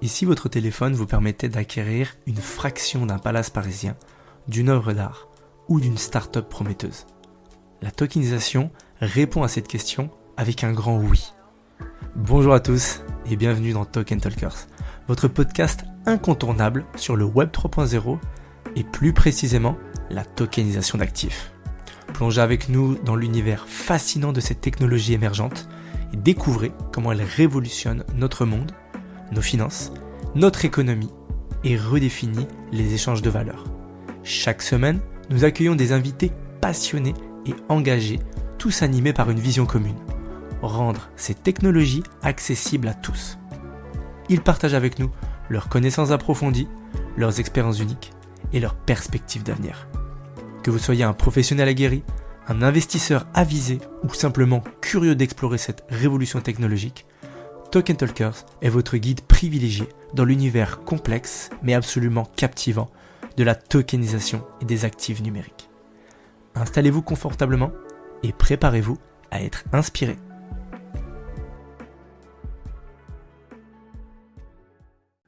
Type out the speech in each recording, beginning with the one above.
Et si votre téléphone vous permettait d'acquérir une fraction d'un palace parisien, d'une œuvre d'art ou d'une start-up prometteuse? La tokenisation répond à cette question avec un grand oui. Bonjour à tous et bienvenue dans Token Talkers, votre podcast incontournable sur le Web 3.0 et plus précisément la tokenisation d'actifs. Plongez avec nous dans l'univers fascinant de cette technologie émergente et découvrez comment elle révolutionne notre monde, nos finances, notre économie et redéfinit les échanges de valeurs. Chaque semaine, nous accueillons des invités passionnés et engagés, tous animés par une vision commune: rendre ces technologies accessibles à tous. Ils partagent avec nous leurs connaissances approfondies, leurs expériences uniques et leurs perspectives d'avenir. Que vous soyez un professionnel aguerri, un investisseur avisé ou simplement curieux d'explorer cette révolution technologique, Token Talkers est votre guide privilégié dans l'univers complexe mais absolument captivant de la tokenisation et des actifs numériques. Installez-vous confortablement et préparez-vous à être inspiré.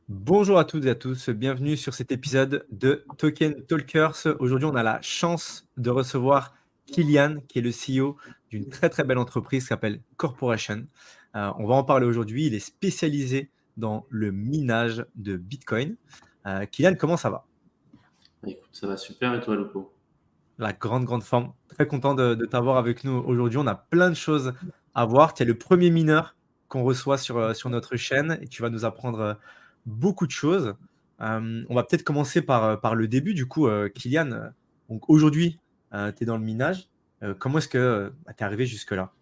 Bonjour à toutes et à tous, bienvenue sur cet épisode de Token Talkers. Aujourd'hui, on a la chance de recevoir Kylian, qui est le CEO d'une très très belle entreprise qui s'appelle Corporation. On va en parler aujourd'hui. Il est spécialisé dans le minage de Bitcoin. Kylian, comment ça va? Écoute, ça va super et toi, Lupo? La grande forme. Très content de t'avoir avec nous aujourd'hui. On a plein de choses à voir. Tu es le premier mineur qu'on reçoit sur notre chaîne et tu vas nous apprendre beaucoup de choses. On va peut-être commencer par le début. Du coup, Kylian, donc aujourd'hui, tu es dans le minage. Comment est-ce que tu es arrivé jusque-là?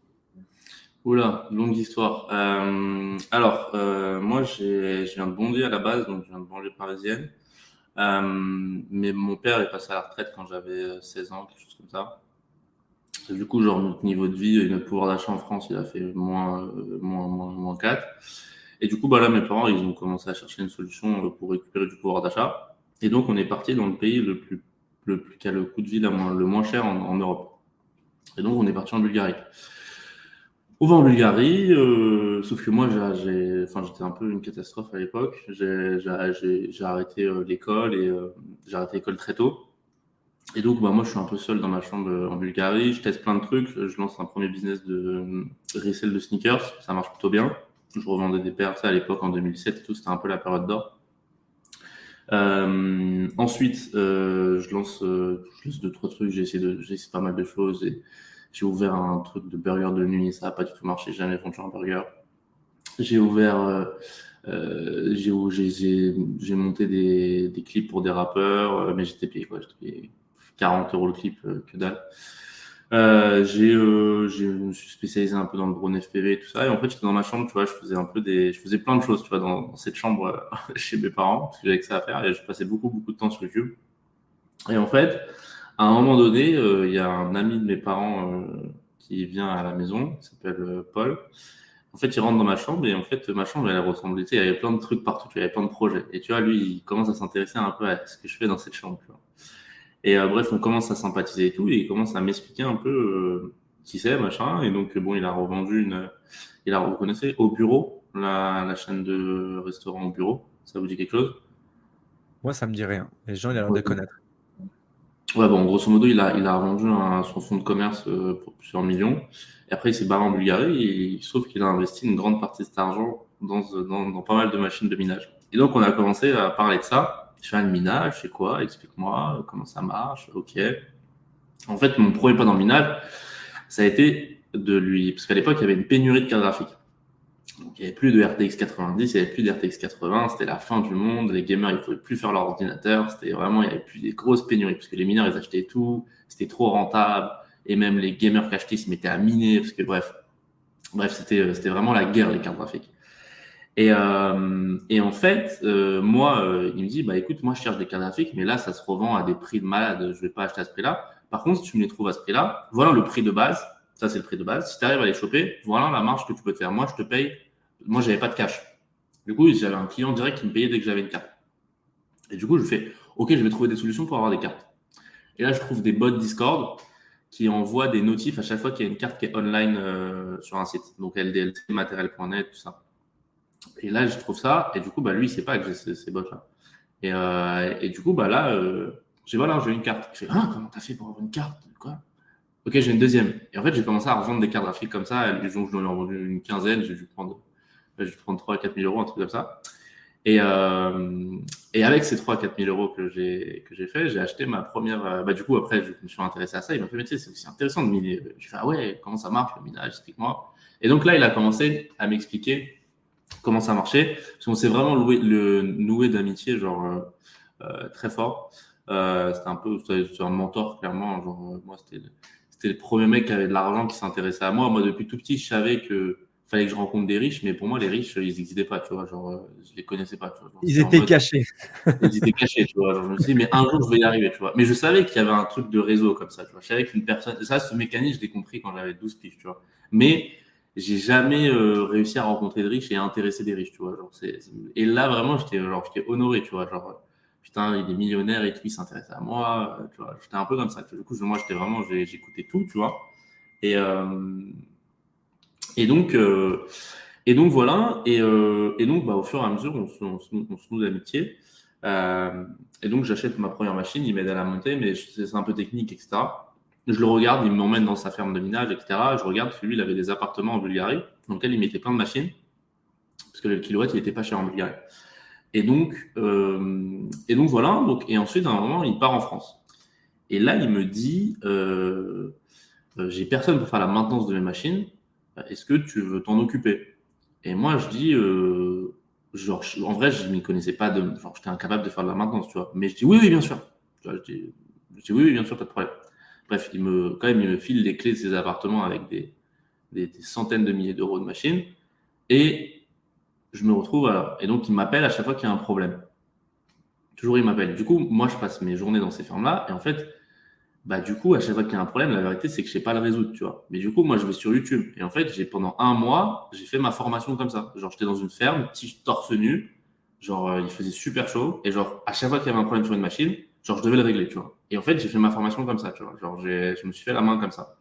Oula, longue histoire. Moi, je viens de Bondy à la base, donc je viens de banlieue parisienne. Mais mon père est passé à la retraite quand j'avais 16 ans, quelque chose comme ça. Et du coup, genre, notre niveau de vie et notre pouvoir d'achat en France, il a fait moins 4. Et du coup, bah là, mes parents, ils ont commencé à chercher une solution pour récupérer du pouvoir d'achat. Et donc, on est parti dans le pays qui a le coût de vie le moins cher en Europe. Et donc, on est parti en Bulgarie. On va en Bulgarie, sauf que moi, j'étais un peu une catastrophe à l'époque. J'ai arrêté l'école et j'ai arrêté l'école très tôt. Et donc, bah, moi, je suis un peu seul dans ma chambre en Bulgarie. Je teste plein de trucs. Je lance un premier business de resell de sneakers. Ça marche plutôt bien. Je revendais des paires, ça, à l'époque, en 2007 et tout. C'était un peu la période d'or. Ensuite, je lance deux, trois trucs. J'ai essayé pas mal de choses et j'ai ouvert un truc de burger de nuit. Ça n'a pas du tout marché. J'ai jamais vendu un burger. J'ai ouvert, j'ai monté des clips pour des rappeurs, mais j'étais payé quoi. J'étais payé 40 € le clip, que dalle. Je me suis spécialisé un peu dans le drone FPV et tout ça. Et en fait, j'étais dans ma chambre, tu vois, je faisais plein de choses, tu vois, dans cette chambre chez mes parents, parce que j'avais que ça à faire. Et je passais beaucoup de temps sur YouTube. Et en fait, à un moment donné, il y a un ami de mes parents qui vient à la maison, qui s'appelle Paul. En fait, il rentre dans ma chambre et en fait, ma chambre, elle ressemblait, tu sais, il y avait plein de trucs partout, il y avait plein de projets. Et tu vois, lui, il commence à s'intéresser un peu à ce que je fais dans cette chambre, tu vois. Et bref, on commence à sympathiser et tout, et il commence à m'expliquer un peu qui c'est, machin. Et donc, bon, vous connaissez Au Bureau, la chaîne de restaurant Au Bureau, ça vous dit quelque chose? Moi, ça me dit rien. Les gens, ils ont l'air de Ouais. connaître. Ouais, bon, grosso modo, il a revendu son fonds de commerce pour plusieurs millions. Et après, il s'est barré en Bulgarie et sauf qu'il a investi une grande partie de cet argent dans pas mal de machines de minage. Et donc, on a commencé à parler de ça. Je fais le minage, c'est quoi? Explique-moi comment ça marche. Ok. En fait, mon premier pas dans le minage, ça a été parce qu'à l'époque, il y avait une pénurie de cartes graphiques. Donc, il n'y avait plus de RTX 90, il n'y avait plus de RTX 80, c'était la fin du monde, les gamers, ils ne pouvaient plus faire leur ordinateur, c'était vraiment, il n'y avait plus des grosses pénuries, parce que les mineurs, ils achetaient tout, c'était trop rentable, et même les gamers qui achetaient, ils se mettaient à miner, parce que bref, c'était vraiment la guerre, les cartes graphiques. Et en fait, moi, il me dit, bah écoute, moi je cherche des cartes graphiques, mais là, ça se revend à des prix de malade, je vais pas acheter à ce prix-là. Par contre, si tu me les trouves à ce prix-là, voilà le prix de base, ça c'est le prix de base. Si tu arrives à les choper, voilà la marge que tu peux te faire. Moi, je te paye, moi j'avais pas de cash. Du coup, j'avais un client direct qui me payait dès que j'avais une carte. Et du coup, je fais, ok, je vais trouver des solutions pour avoir des cartes. Et là, je trouve des bots Discord qui envoient des notifs à chaque fois qu'il y a une carte qui est online sur un site. Donc LDLC, matériel.net, tout ça. Et là, je trouve ça. Et du coup, bah, lui, il sait pas que j'ai ces bots-là. Et du coup, bah, là, j'ai voilà, j'ai une carte. Je fais, ah, comment t'as fait pour avoir une carte? Quoi? Ok, j'ai une deuxième. Et en fait, j'ai commencé à revendre des cartes graphiques comme ça. Les gens, je leur ai vendu une quinzaine. J'ai dû prendre 3 à 4 000 euros, un truc comme ça. Et avec ces 3 à 4 000 euros que j'ai fait, j'ai acheté ma première. Bah, du coup, après, je me suis intéressé à ça. Il m'a fait, mais tu sais, c'est aussi intéressant de miner. Je fais, ah ouais, comment ça marche le minage? Explique-moi. Et donc là, il a commencé à m'expliquer comment ça marchait. Parce qu'on s'est vraiment noué d'amitié, genre très fort. C'était un mentor, clairement. Genre, moi, c'était le premier mec qui avait de l'argent qui s'intéressait à moi. Moi, depuis tout petit, je savais que fallait que je rencontre des riches, mais pour moi, les riches, ils n'existaient pas, tu vois. Genre, je les connaissais pas, tu vois. Genre, Ils c'était en étaient mode, cachés. ils étaient cachés, tu vois. Genre, je me suis dit, mais un jour, je vais y arriver, tu vois. Mais je savais qu'il y avait un truc de réseau comme ça, tu vois. Je savais qu'une personne, ça, ce mécanisme, je l'ai compris quand j'avais 12 piges, tu vois. Mais j'ai jamais réussi à rencontrer de riches et à intéresser des riches, tu vois. Genre, et là, vraiment, j'étais honoré, tu vois. Genre, putain, il est millionnaire et tout, il s'intéresse à moi, tu vois. J'étais un peu comme ça. Du coup, moi, j'écoutais tout, tu vois. Et, euh, et donc, euh, et donc voilà, et donc bah, au fur et à mesure, on se noue d'amitié. Euh, et donc j'achète ma première machine, il m'aide à la monter, mais c'est un peu technique, etc. Je le regarde, il m'emmène dans sa ferme de minage, etc. Je regarde, parce que lui, il avait des appartements en Bulgarie, dans lesquels il mettait plein de machines, parce que le kilowatt, il était pas cher en Bulgarie. Et donc voilà, et ensuite, à un moment, il part en France. Et là, il me dit, j'ai personne pour faire la maintenance de mes machines, est-ce que tu veux t'en occuper? Et moi, je dis, genre, en vrai, je m'y connaissais pas genre, j'étais incapable de faire de la maintenance, tu vois. Mais je dis, oui, oui, bien sûr. Tu vois, je dis, oui, oui, bien sûr, pas de problème. Bref, quand même, il me file les clés de ses appartements avec des centaines de milliers d'euros de machines. Et je me retrouve, alors, et donc, il m'appelle à chaque fois qu'il y a un problème. Toujours, il m'appelle. Du coup, moi, je passe mes journées dans ces fermes-là. Et en fait, bah, du coup, à chaque fois qu'il y a un problème, la vérité, c'est que je sais pas le résoudre, tu vois. Mais du coup, moi, je vais sur YouTube. Et en fait, pendant un mois, j'ai fait ma formation comme ça. Genre, j'étais dans une ferme, petit torse nu. Genre, il faisait super chaud. Et genre, à chaque fois qu'il y avait un problème sur une machine, genre, je devais le régler, tu vois. Et en fait, j'ai fait ma formation comme ça, tu vois. Genre, je me suis fait la main comme ça.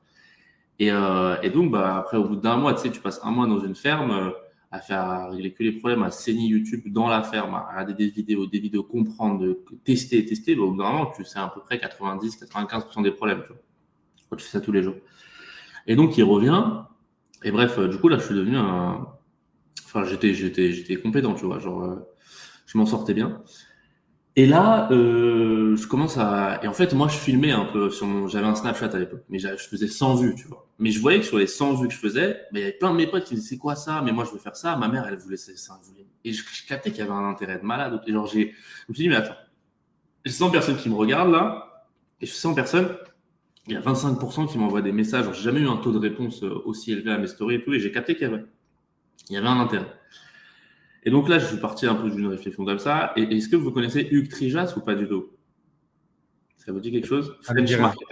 Et donc, bah, après, au bout d'un mois, tu sais, tu passes un mois dans une ferme à régler que les problèmes, à saigner YouTube dans la ferme, à regarder des vidéos, comprendre, tester. Bah, au bout d'un moment, tu sais à peu près 90-95% des problèmes, tu vois. Quand tu fais ça tous les jours. Et donc, il revient. Et bref, du coup, là, je suis devenu un. Enfin, j'étais compétent, tu vois. Genre, je m'en sortais bien. Et là, je commence à. Et en fait, moi, je filmais un peu sur mon. J'avais un Snapchat à l'époque, mais je faisais 100 vues, tu vois. Mais je voyais que sur les 100 vues que je faisais, bah, il y avait plein de mes potes qui me disaient c'est quoi ça? Mais moi, je veux faire ça. Ma mère, elle voulait ça. Elle voulait... Et je captais qu'il y avait un intérêt de malade. Et genre, je me suis dit, mais attends, j'ai 100 personnes qui me regardent là, et sur 100 personnes, il y a 25% qui m'envoient des messages. J'ai jamais eu un taux de réponse aussi élevé à mes stories et tout, et j'ai capté il y avait un intérêt. Et donc là, je suis parti un peu d'une réflexion comme ça. Et est-ce que vous connaissez Hugues Trijas ou pas du tout? Ça vous dit quelque chose? Ça me dit French rien. Market.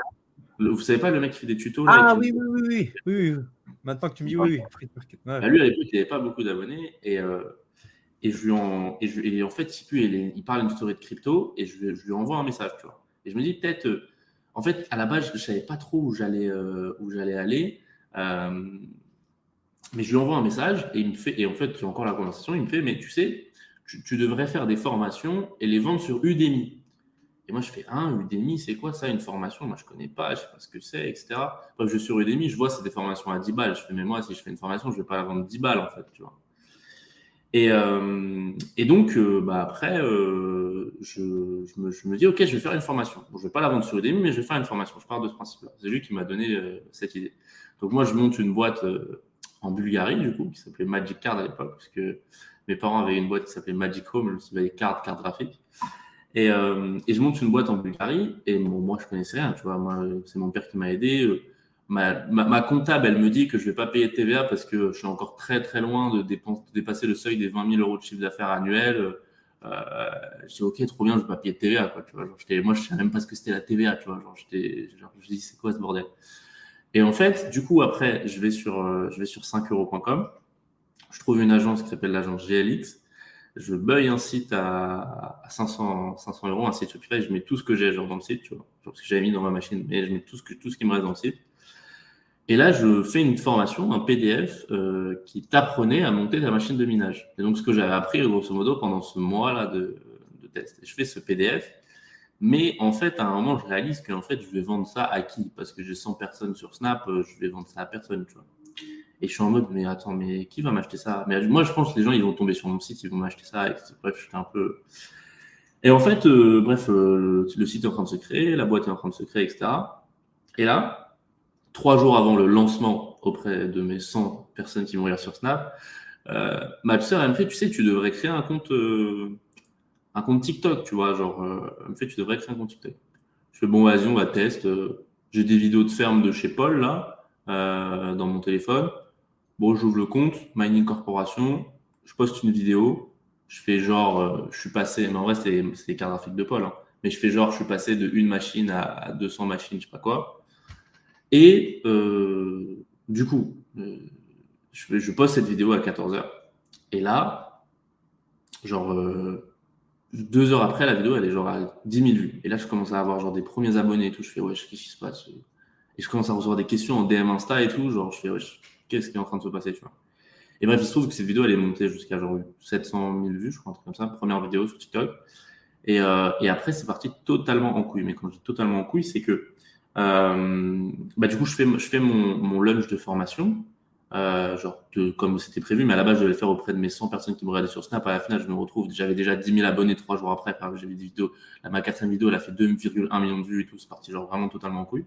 Vous savez pas le mec qui fait des tutos là Ah oui, oui, oui, oui, oui, oui. Maintenant que tu me dis oui, oui. Free Market. Ouais. Bah, lui à l'époque il n'avait pas beaucoup d'abonnés et en fait il parle une story de crypto et je lui envoie un message, tu vois. Et je me dis peut-être en fait à la base je savais pas trop où j'allais aller, euh, mais je lui envoie un message et il me fait, et en fait j'ai encore la conversation, il me fait mais tu sais tu devrais faire des formations et les vendre sur Udemy. Et moi, je fais, Udemy, c'est quoi ça, une formation? Moi, je connais pas, je sais pas ce que c'est, etc. Bref, je suis sur Udemy, je vois, c'est des formations à 10 balles. Je fais, mais moi, si je fais une formation, je vais pas la vendre 10 balles, en fait, tu vois. Et donc, bah, après, je me dis, OK, je vais faire une formation. Bon, je vais pas la vendre sur Udemy, mais je vais faire une formation. Je pars de ce principe-là. C'est lui qui m'a donné cette idée. Donc, moi, je monte une boîte en Bulgarie, du coup, qui s'appelait Magic Card à l'époque, parce que mes parents avaient une boîte qui s'appelait Magic Home, je me suis dit, cartes graphiques. Et je monte une boîte en Bulgarie et bon, moi je connaissais rien, tu vois. Moi, c'est mon père qui m'a aidé. Ma comptable, elle me dit que je vais pas payer de TVA parce que je suis encore très très loin de dépasser le seuil des 20 000 euros de chiffre d'affaires annuel. Je dis ok, trop bien, je vais pas payer de TVA, quoi. Tu vois, genre, moi je savais même pas ce que c'était la TVA, tu vois. Je dis c'est quoi ce bordel? Et en fait, du coup après, je vais sur 5euros.com. Je trouve une agence qui s'appelle l'agence GLX. Je buy un site à 500 euros, un site Shopify, je mets tout ce que j'ai genre dans le site, tu vois, genre ce que j'avais mis dans ma machine, mais je mets tout ce qui me reste dans le site. Et là, je fais une formation, un PDF qui t'apprenait à monter ta machine de minage. Et donc, ce que j'avais appris, grosso modo, pendant ce mois-là de test. Et je fais ce PDF. Mais en fait, à un moment, je réalise qu'en fait, je vais vendre ça à qui? Parce que j'ai 100 personnes sur Snap, je vais vendre ça à personne, tu vois. Et je suis en mode, mais attends, mais qui va m'acheter ça? Mais moi, je pense que les gens, ils vont tomber sur mon site, ils vont m'acheter ça. Et bref, j'étais un peu. Et en fait, bref, le site est en train de se créer, la boîte est en train de se créer, etc. Et là, 3 jours avant le lancement auprès de mes 100 personnes qui vont lire sur Snap, ma sœur, elle me fait, tu sais, tu devrais créer un compte TikTok, tu vois, genre, elle me fait, tu devrais créer un compte TikTok. Je fais, bon, vas-y, on va tester. J'ai des vidéos de ferme de chez Paul, là, dans mon téléphone. Bon, j'ouvre le compte, Mining Corporation, je poste une vidéo, je fais genre, je suis passé, mais en vrai, c'est les cartes graphiques de Paul, hein, mais je fais genre, je suis passé de une machine à 200 machines, je sais pas quoi. Et du coup, je poste cette vidéo à 14h. Et là, genre, 2 heures après, la vidéo, elle est genre à 10 000 vues. Et là, je commence à avoir genre des premiers abonnés et tout. Je fais, wesh, qu'est-ce qui se passe? Et je commence à recevoir des questions en DM Insta et tout. Genre, je fais, wesh, qu'est-ce qui est en train de se passer, tu vois? Et bref, il se trouve que cette vidéo, elle est montée jusqu'à genre 700 000 vues, je crois, un truc comme ça. Première vidéo sur TikTok. Et après, c'est parti totalement en couille. Mais quand je dis totalement en couille, c'est que du coup, je fais mon lunch de formation, comme c'était prévu, mais à la base, je devais le faire auprès de mes 100 personnes qui me regardaient sur Snap. À la final, je me retrouve, j'avais déjà 10 000 abonnés 3 jours après. J'avais des vidéos. Là, ma 4e vidéo, elle a fait 2,1 millions de vues et tout. C'est parti genre vraiment totalement en couille.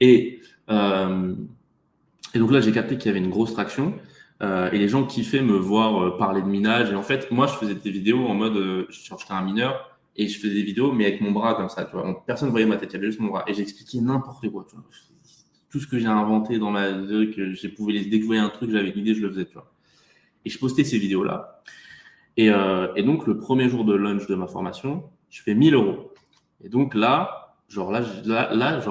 Et donc là, j'ai capté qu'il y avait une grosse traction. Et les gens kiffaient me voir parler de minage. Et en fait, moi, je faisais des vidéos en mode, j'étais un mineur et je faisais des vidéos, mais avec mon bras comme ça, tu vois. Donc, personne ne voyait ma tête, il y avait juste mon bras. Et j'expliquais n'importe quoi, tu vois. Tout ce que j'ai inventé dans ma vie, que j'ai pouvais dès que je voyais un truc, j'avais une idée, je le faisais, tu vois. Et je postais ces vidéos-là. Et donc, le premier jour de lunch de ma formation, je fais 1 000 euros. Et donc là, c'était là, j'ai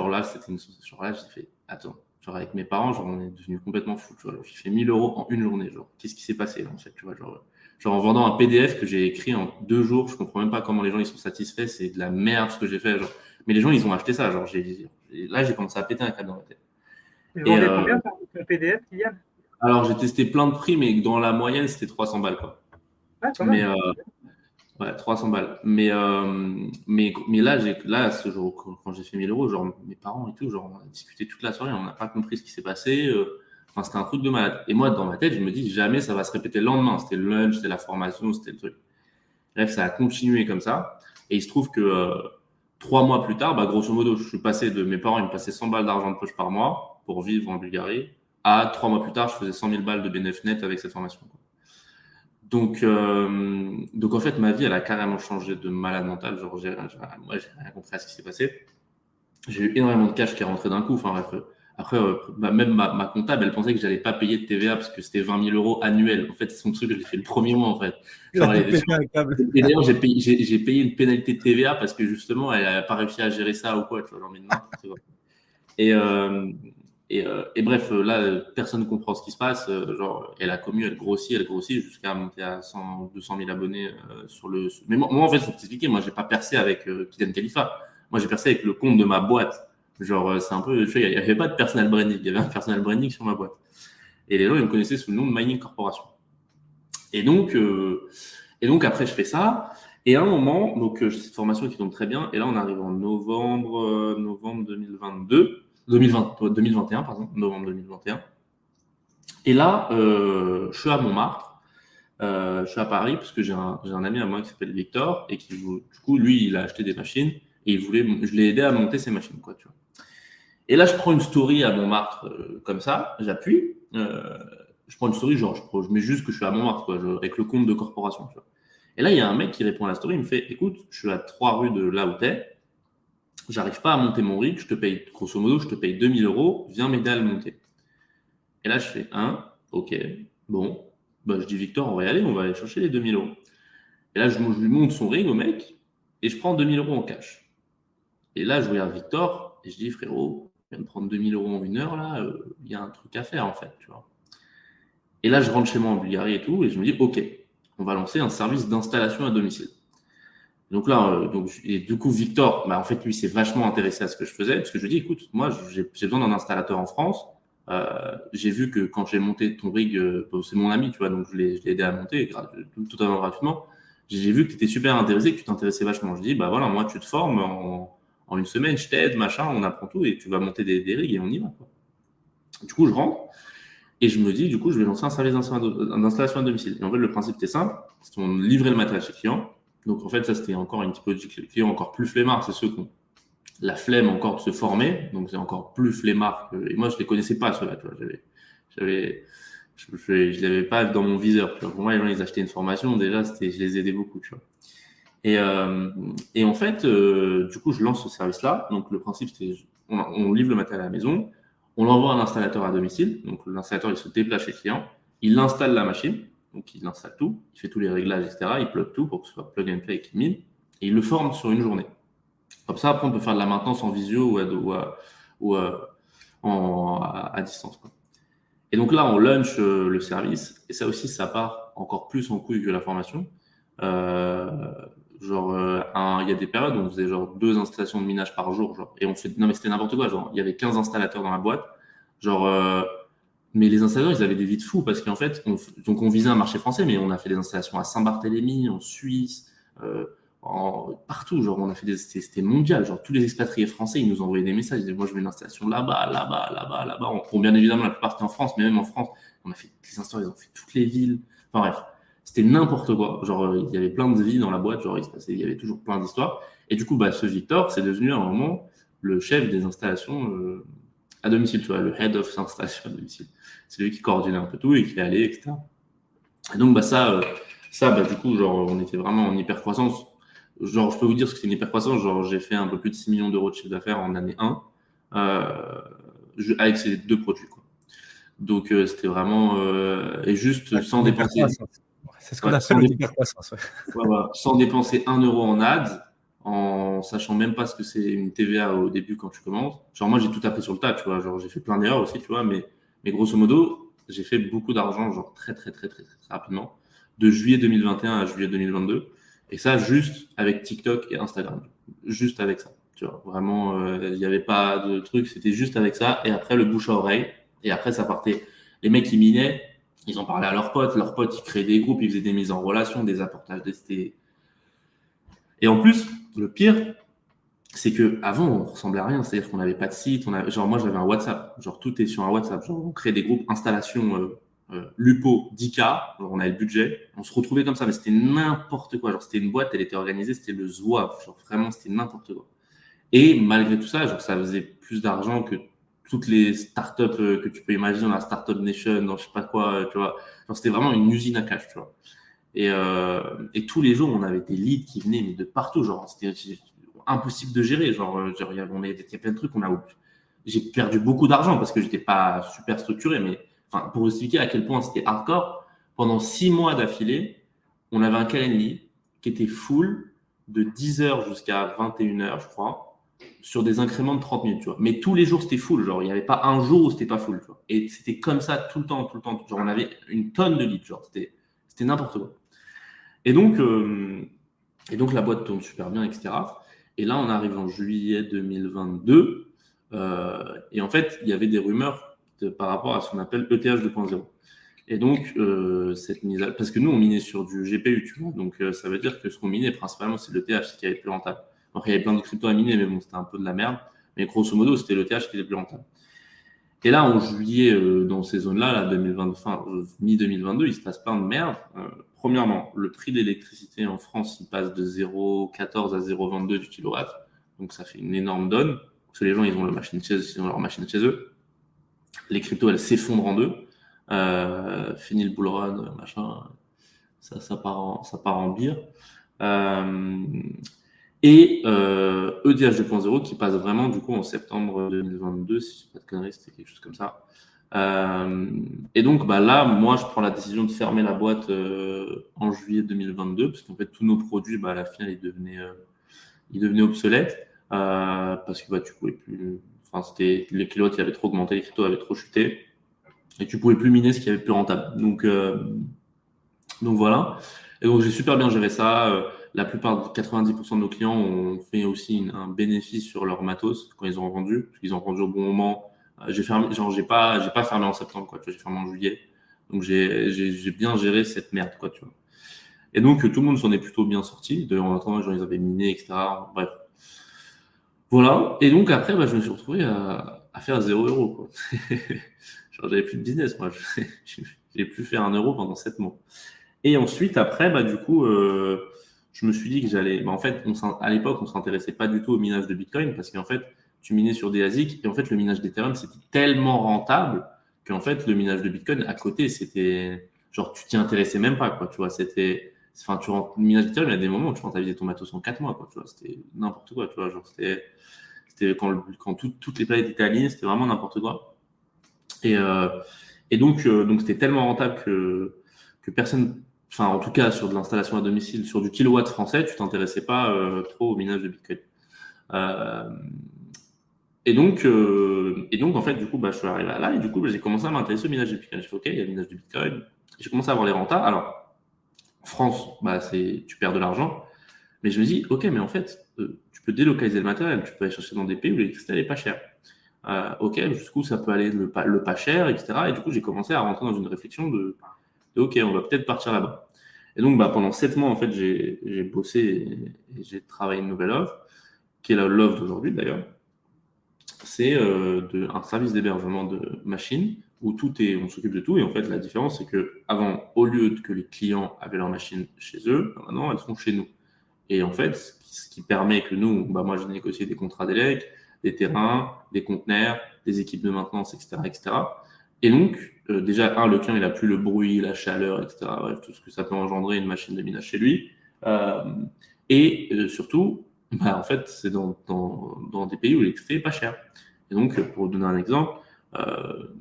fait, attends. Genre avec mes parents, genre on est devenu complètement fou, tu vois. J'ai fait 1 000 euros en une journée, genre qu'est-ce qui s'est passé là, en fait, tu vois, genre en vendant un PDF que j'ai écrit en 2 jours, je comprends même pas comment les gens ils sont satisfaits, c'est de la merde ce que j'ai fait, genre. Mais les gens ils ont acheté ça, genre là j'ai commencé à péter un câble dans ma tête. Tu vendais combien ton PDF, Kylian? Alors j'ai testé plein de prix, mais dans la moyenne c'était 300 balles quoi. Ah, quand Mais même. ouais, 300 balles. Mais là, ce jour, quand j'ai fait 1 000 euros, genre, mes parents et tout, genre, on a discuté toute la soirée, on n'a pas compris ce qui s'est passé. Enfin, c'était un truc de malade. Et moi, dans ma tête, je me dis, jamais ça va se répéter le lendemain. C'était le lunch, c'était la formation, c'était le truc. Bref, ça a continué comme ça. Et il se trouve que 3 mois plus tard, grosso modo, je suis passé de mes parents, ils me passaient 100 balles d'argent de poche par mois pour vivre en Bulgarie, à 3 mois plus tard, je faisais 100 000 balles de bénéfice net avec cette formation, quoi. Donc en fait, ma vie, elle a carrément changé de malade mental. Genre, moi, j'ai rien compris à ce qui s'est passé. J'ai eu énormément de cash qui est rentré d'un coup. Enfin, bref, après, même ma comptable, elle pensait que j'allais pas payer de TVA parce que c'était 20 000 euros annuels. En fait, son truc, je l'ai fait le premier mois, en fait. Genre, et d'ailleurs, j'ai payé une pénalité de TVA parce que justement, elle n'a pas réussi à gérer ça ou quoi. Tu vois, genre, mais n'importe quoi. Et bref, là, personne ne comprend ce qui se passe. Genre, elle grossit jusqu'à monter à 100, 200 000 abonnés sur le. Mais moi, en fait, faut t'expliquer, moi, j'ai pas percé avec Kylian Khalifa. Moi, j'ai percé avec le compte de ma boîte. Genre, c'est un peu, tu vois, il n'y avait pas de personal branding. Il y avait un personal branding sur ma boîte. Et les gens, ils me connaissaient sous le nom de Mining Corporation. Et donc après, je fais ça. Et à un moment, donc, j'ai cette formation qui tombe très bien. Et là, on arrive en novembre 2021, pardon, novembre 2021. Et là, je suis à Montmartre, je suis à Paris, parce que j'ai un ami à moi qui s'appelle Victor, et qui, du coup, lui, il a acheté des machines, et je l'ai aidé à monter ses machines, quoi, tu vois. Et là, je prends une story à Montmartre, comme ça, j'appuie, je prends une story, genre, je mets juste que je suis à Montmartre, quoi, avec le compte de corporation, tu vois. Et là, il y a un mec qui répond à la story, il me fait, écoute, je suis à 3 rues de là où t'es, j'arrive pas à monter mon rig, je te paye, grosso modo, je te paye 2 000 euros, viens m'aider à le monter. Et là, je fais, ok, bon, je dis, Victor, on va y aller, on va aller chercher les 2 000 euros. Et là, je lui monte son rig au mec, et je prends 2 000 euros en cash. Et là, je regarde Victor, et je dis, frérot, je viens de prendre 2 000 euros en 1 heure, là, il y a un truc à faire, en fait, tu vois. Et là, je rentre chez moi en Bulgarie et tout, et je me dis, ok, on va lancer un service d'installation à domicile. Donc là, et du coup, Victor, en fait, lui, s'est vachement intéressé à ce que je faisais, parce que je lui dis, écoute, moi, j'ai besoin d'un installateur en France, j'ai vu que quand j'ai monté ton rig, c'est mon ami, tu vois, donc je l'ai aidé à monter totalement gratuitement. J'ai vu que tu étais super intéressé, que tu t'intéressais vachement. Je dis, bah voilà, moi, tu te formes en une semaine, je t'aide, machin, on apprend tout et tu vas monter des rigs et on y va, quoi. Du coup, je rentre et je me dis, du coup, je vais lancer un service d'installation à domicile. Et en fait, le principe était simple, c'est qu'on livrait le matériel chez le client. Donc, en fait, ça, c'était encore une typologie de client encore plus flemmard. C'est ceux qui ont la flemme encore de se former. Donc, c'est encore plus flemmard. Et moi, je les connaissais pas, ceux-là, tu vois. Je l'avais pas dans mon viseur. Tu vois. Pour moi, les gens, ils achetaient une formation. Déjà, je les aidais beaucoup, tu vois. Et en fait, du coup, je lance ce service-là. Donc, le principe, c'était, on livre le matériel à la maison, on l'envoie à un installateur à domicile. Donc, l'installateur, il se déplace chez le client, il installe la machine, donc il installe tout, il fait tous les réglages, etc. Il plug tout pour que ce soit plug and play et qu'il mine, et il le forme sur une journée. Comme ça, après, on peut faire de la maintenance en visio à distance, quoi. Et donc là, on launch le service, et ça aussi, ça part encore plus en couille que la formation. Euh, il y a des périodes où on faisait genre 2 installations de minage par jour, genre, et on fait, non mais c'était n'importe quoi, genre, il y avait 15 installateurs dans la boîte, genre, mais les installateurs, ils avaient des vies de fous parce qu'en fait, donc on visait un marché français, mais on a fait des installations à Saint-Barthélemy, en Suisse, partout, genre, on a fait c'était mondial, genre, tous les expatriés français, ils nous envoyaient des messages, ils disaient, moi, je veux une installation là-bas, là-bas, là-bas, là-bas. Bon, bien évidemment, la plupart étaient en France, mais même en France, on a fait des installations, ils ont fait toutes les villes, enfin bref. C'était n'importe quoi. Genre, il y avait plein de vies dans la boîte, genre, il y avait toujours plein d'histoires. Et du coup, bah, ce Victor, c'est devenu à un moment le chef des installations à domicile, tu vois, le head of installation à domicile. C'est lui qui coordonnait un peu tout et qui allait, etc. Et donc, bah, bah, du coup, genre, on était vraiment en hyper croissance. Genre, je peux vous dire ce que c'est une hyper croissance. Genre, j'ai fait un peu plus de 6 millions d'euros de chiffre d'affaires en année 1 avec ces 2 produits, quoi. Donc, c'était vraiment, et juste sans dépenser. C'est ce qu'on Ouais, appelle une hypercroissance. sans dépenser 1 euro en ads, en sachant même pas ce que c'est une TVA au début quand tu commences. Genre, moi, j'ai tout appris sur le tas, tu vois. Genre, j'ai fait plein d'erreurs aussi, tu vois, mais grosso modo, j'ai fait beaucoup d'argent, genre très, très, très, très, très, très rapidement, de juillet 2021 à juillet 2022. Et ça, juste avec TikTok et Instagram. Juste avec ça, tu vois. Vraiment, il n'y avait pas de truc, c'était juste avec ça. Et après, le bouche à oreille. Et après, ça partait. Les mecs qui minaient, ils en parlaient à leurs potes, ils créaient des groupes, ils faisaient des mises en relation, des apportages d'ST. Et en plus, le pire, c'est que avant on ressemblait à rien, c'est-à-dire qu'on n'avait pas de site, genre moi j'avais un WhatsApp, genre tout est sur un WhatsApp, genre on crée des groupes installation Lupo 10K, genre on avait le budget, on se retrouvait comme ça, mais c'était n'importe quoi, genre c'était une boîte, elle était organisée, c'était le zouave, genre vraiment c'était n'importe quoi. Et malgré tout ça, genre ça faisait plus d'argent que toutes les startups que tu peux imaginer dans la Startup Nation, dans je sais pas quoi, tu vois, genre c'était vraiment une usine à cash, tu vois. Et tous les jours, on avait des leads qui venaient mais de partout. Genre, c'était impossible de gérer. Il y a plein de trucs. J'ai perdu beaucoup d'argent parce que j'étais pas super structuré. Mais enfin, pour vous expliquer à quel point c'était hardcore, pendant 6 mois d'affilée, on avait un calendrier qui était full de 10h jusqu'à 21h, je crois, sur des incréments de 30 minutes. Tu vois. Mais tous les jours, c'était full. Genre, il n'y avait pas un jour où c'était pas full. Tu vois. Et c'était comme ça tout le temps, tout le temps. Genre, on avait une tonne de leads. Genre, c'était n'importe quoi. Et donc, la boîte tourne super bien, etc. Et là, on arrive en juillet 2022. Et en fait, il y avait des rumeurs par rapport à ce qu'on appelle ETH 2.0. Et donc, cette mise parce que nous, on minait sur du GPU, tu vois. Donc, ça veut dire que ce qu'on minait principalement, c'est l'ETH, ce qui est plus rentable. Après, il y avait plein de cryptos à miner, mais bon, c'était un peu de la merde. Mais grosso modo, c'était l'ETH qui était plus rentable. Et là, en juillet, dans ces zones-là, là, 2020, fin, mi-2022, il se passe plein de merde. Premièrement, le prix de l'électricité en France, il passe de 0,14 à 0,22 du kilowatt. Donc, ça fait une énorme donne. Parce que les gens, ils ont leur machine chez eux. Les cryptos, elles s'effondrent en deux. Fini le bull run, machin. Ça part en bire. Et ETH 2.0 qui passe vraiment du coup en septembre 2022, si je ne dis pas de conneries, c'était quelque chose comme ça. Et donc bah, là, moi, je prends la décision de fermer la boîte en juillet 2022, parce qu'en fait, tous nos produits, bah, à la fin, ils devenaient obsolètes, parce que bah, tu pouvais plus... Enfin, les kilowatts, il avait trop augmenté, les cryptos avaient trop chuté, et tu pouvais plus miner ce qui avait plus rentable. Donc voilà. Et donc, j'ai super bien géré ça. La plupart, 90% de nos clients ont fait aussi un bénéfice sur leur matos quand ils ont vendu, parce qu'ils ont vendu au bon moment, J'ai fermé, genre, j'ai pas fermé en septembre, quoi. Tu vois, j'ai fermé en juillet. Donc, j'ai bien géré cette merde, quoi, tu vois. Et donc, tout le monde s'en est plutôt bien sorti. D'ailleurs, en attendant, genre, ils avaient miné, etc. Bref. Voilà. Et donc, après, je me suis retrouvé à faire 0 €, quoi. Genre, j'avais plus de business, moi. J'ai plus fait 1 € pendant 7 mois. Et ensuite, après, du coup, je me suis dit que j'allais. En fait, à l'époque, on s'intéressait pas du tout au minage de Bitcoin parce qu'en fait, tu minais sur des ASIC et en fait, le minage d'Ethereum, c'était tellement rentable qu'en fait, le minage de Bitcoin à côté, c'était genre, tu t'y intéressais même pas, quoi. Tu vois, enfin, le minage d'Ethereum, il y a des moments où tu rentabilisais ton matos en 4 mois, quoi. Tu vois, c'était n'importe quoi, tu vois. Genre, c'était quand toutes les planètes étaient alignées, c'était vraiment n'importe quoi. Et, euh, donc c'était tellement rentable que personne, enfin en tout cas sur de l'installation à domicile, sur du kilowatt français, tu t'intéressais pas trop au minage de Bitcoin. Euh, et donc en fait du coup je suis arrivé là et du coup j'ai commencé à m'intéresser au minage de Bitcoin. J'ai fait ok, il y a le minage de Bitcoin. J'ai commencé à avoir les rentas. Alors en France, tu perds de l'argent, mais je me dis ok, mais en fait tu peux délocaliser le matériel, tu peux aller chercher dans des pays où l'électricité n'est pas chère. Ok, jusqu'où ça peut aller le pas cher, etc. Et du coup, j'ai commencé à rentrer dans une réflexion de ok, on va peut-être partir là-bas. Et donc, pendant 7 mois, en fait, j'ai bossé et j'ai travaillé une nouvelle offre, qui est l'offre d'aujourd'hui d'ailleurs. C'est un service d'hébergement de machines où on s'occupe de tout. Et en fait, la différence, c'est que avant, au lieu que les clients avaient leurs machines chez eux, maintenant, elles sont chez nous. Et en fait, ce qui permet que nous, moi, j'ai négocié des contrats d'élec, des terrains, des conteneurs, des équipes de maintenance, etc., etc. Et donc, déjà, le client, il a plus le bruit, la chaleur, etc. Bref, tout ce que ça peut engendrer une machine de minage chez lui. Euh, surtout, en fait, c'est dans des pays où l'électricité est pas chère. Et donc, pour vous donner un exemple,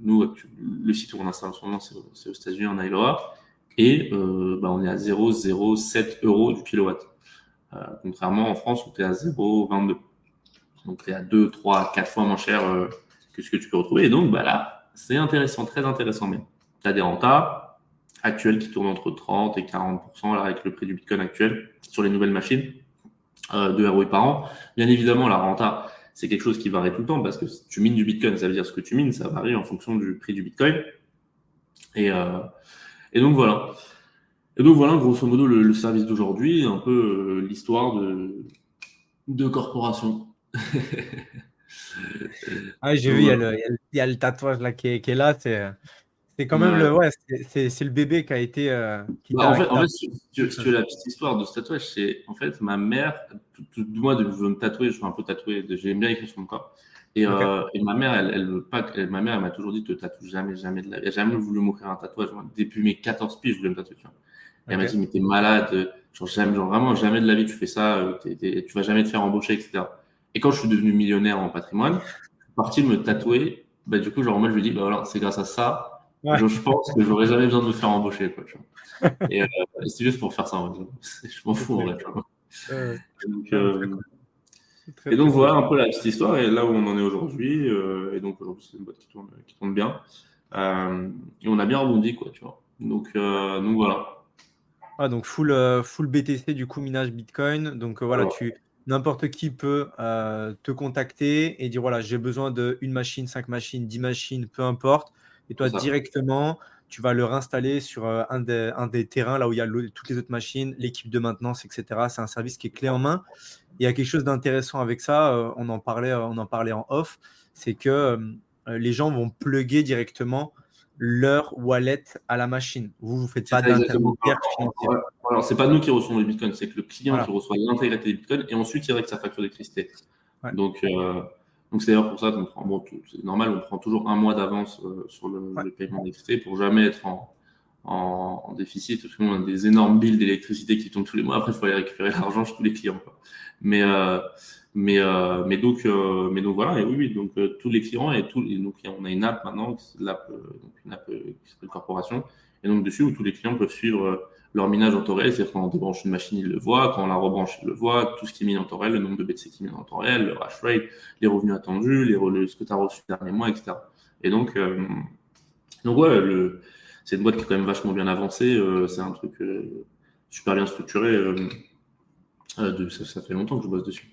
nous, le site où on installe en ce moment, c'est aux États-Unis, en Iowa, et on est à 0,07 € du kilowatt. Contrairement en France où tu es à 0,22. Donc tu es à 2, 3, 4 fois moins cher que ce que tu peux retrouver. Et donc là, c'est intéressant, très intéressant même. Tu as des rentas actuels qui tournent entre 30 et 40% là, avec le prix du Bitcoin actuel sur les nouvelles machines, 2 ROI par an. Bien évidemment, la renta, c'est quelque chose qui varie tout le temps parce que si tu mines du Bitcoin, ça veut dire ce que tu mines, ça varie en fonction du prix du Bitcoin. Et, euh, et donc voilà. Et donc voilà, grosso modo, le service d'aujourd'hui, un peu l'histoire de corporation. Ah, j'ai Donc vu, voilà. il y a le tatouage là qui est là. C'est quand même Ouais. ouais, c'est le bébé qui a été En qui t'a. fait, si tu veux la petite histoire de ce tatouage, c'est en fait ma mère, moi, je veux me tatouer, je suis un peu tatoué, j'aime bien écrire sur mon corps. Ok. Et ma mère, elle veut pas, ma mère, elle m'a toujours dit, te tatoue jamais, jamais de la vie. Elle a jamais voulu m'offrir un tatouage. Moi, depuis mes 14 piges, je voulais me tatouer, tu vois. Et elle m'a dit, Ok. mais t'es malade, genre vraiment, jamais de la vie tu fais ça, tu vas jamais te faire embaucher, etc. Et quand je suis devenu millionnaire en patrimoine, je suis parti me tatouer. Du coup, genre, moi, je lui dis, voilà, c'est grâce à ça, Ouais. je pense que j'aurais jamais besoin de me faire embaucher, quoi, tu vois. Et c'est juste pour faire ça, en vrai. Je m'en fous, en Ok. vrai, tu vois. Et donc, Non, très cool. Très et donc très cool. voilà un peu la petite histoire et là où on en est aujourd'hui. Et donc aujourd'hui, c'est une boîte qui tourne bien. Et on a bien rebondi, quoi, tu vois. Donc voilà. Ah, donc full BTC, du coup, minage Bitcoin. Donc voilà, Alors, n'importe qui peut te contacter et dire voilà, j'ai besoin d'une machine, 5 machines, 10 machines, peu importe. Et c'est toi, ça. directement, tu vas le réinstaller sur un des terrains là où il y a toutes les autres machines, l'équipe de maintenance, etc. C'est un service qui est clé en main. Il y a quelque chose d'intéressant avec ça, on en parlait en off, c'est que les gens vont plugger directement leur wallet à la machine. Vous ne faites C'est pas ça exactement. d'intermédiaire financier. Alors, c'est pas nous qui recevons les bitcoins, c'est que le client qui Voilà. reçoit l'intégralité des bitcoins et ensuite il règle sa facture d'électricité. Ouais. Donc c'est d'ailleurs pour ça qu'on prend, c'est normal, on prend toujours un mois d'avance sur Ouais. le paiement d'électricité pour jamais être en déficit, parce qu'on a des énormes billes d'électricité qui tombent tous les mois. Après, il faut aller récupérer l'argent chez tous les clients, quoi. Mais, euh, mais donc voilà, et oui, oui, donc tous les clients et donc on a une app maintenant, donc une app qui s'appelle Corporation, et donc dessus où tous les clients peuvent suivre leur minage en temps réel, c'est-à-dire quand on débranche une machine, ils le voient, quand on la rebranche, ils le voient, tout ce qui est mis en temps réel, le nombre de BTC qui est mis en temps réel, le hash rate, les revenus attendus, ce que tu as reçu le dernier mois, etc. Et donc ouais, c'est une boîte qui est quand même vachement bien avancée, c'est un truc super bien structuré. Ça fait longtemps que je bosse dessus.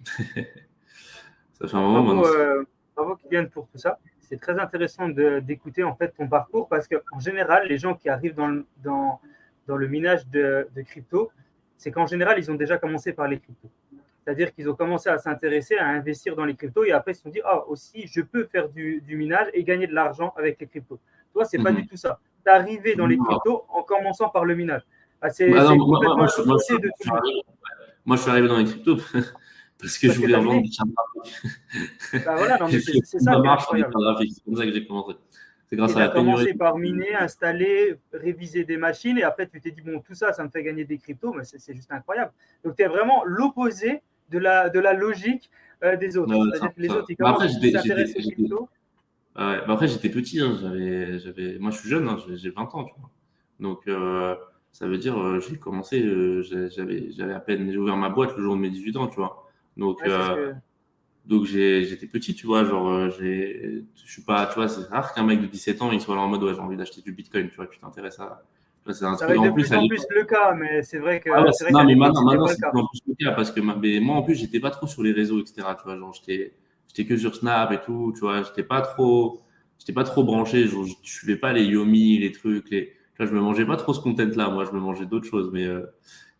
Ça fait un moment Bravo, maintenant. bravo Kylian pour tout ça. c'est très intéressant d'écouter en fait ton parcours parce qu'en général, les gens qui arrivent dans le minage de crypto, c'est qu'en général, ils ont déjà commencé par les cryptos. C'est-à-dire qu'ils ont commencé à s'intéresser, à investir dans les cryptos et après ils se sont dit, ah aussi, je peux faire du minage et gagner de l'argent avec les cryptos. Toi, c'est pas du tout ça. Tu es arrivé dans les cryptos en commençant par le minage. Ah, c'est complètement l'opposé de tout le monde. Moi, je suis arrivé dans les cryptos parce que je voulais revendre des chartes graphiques. Bah voilà, non, mais c'est ça qui est incroyable. C'est comme ça que j'ai commencé. C'est grâce et à la pénurie. Tu as commencé par miner, installer, réviser des machines et après tu t'es dit, bon, tout ça, ça me fait gagner des cryptos, mais c'est juste incroyable. Donc, tu es vraiment l'opposé de la logique des autres. C'est-à-dire que les autres, ils commencent à s'intéresser aux cryptos. Après, j'étais petit. Hein, moi, je suis jeune, hein, j'ai 20 ans. Tu vois. Donc, ça veut dire j'ai commencé, j'avais à peine j'ai ouvert ma boîte le jour de mes 18 ans, tu vois. Donc, donc j'étais petit, tu vois. Genre, je suis pas, tu vois, c'est rare qu'un mec de 17 ans il soit là en mode ouais, j'ai envie d'acheter du Bitcoin, tu vois, tu t'intéresses à. C'est un truc, va être de plus en plus le cas, mais c'est vrai que. C'est vrai non, mais maintenant c'est de plus en plus le cas parce que moi en plus, j'étais pas trop sur les réseaux, etc. Tu vois, genre, j'étais que sur Snap et tout, tu vois, j'étais pas trop branché, genre, je suivais pas les Yomi, les trucs, tu vois, je me mangeais pas trop ce content-là, moi, je me mangeais d'autres choses, mais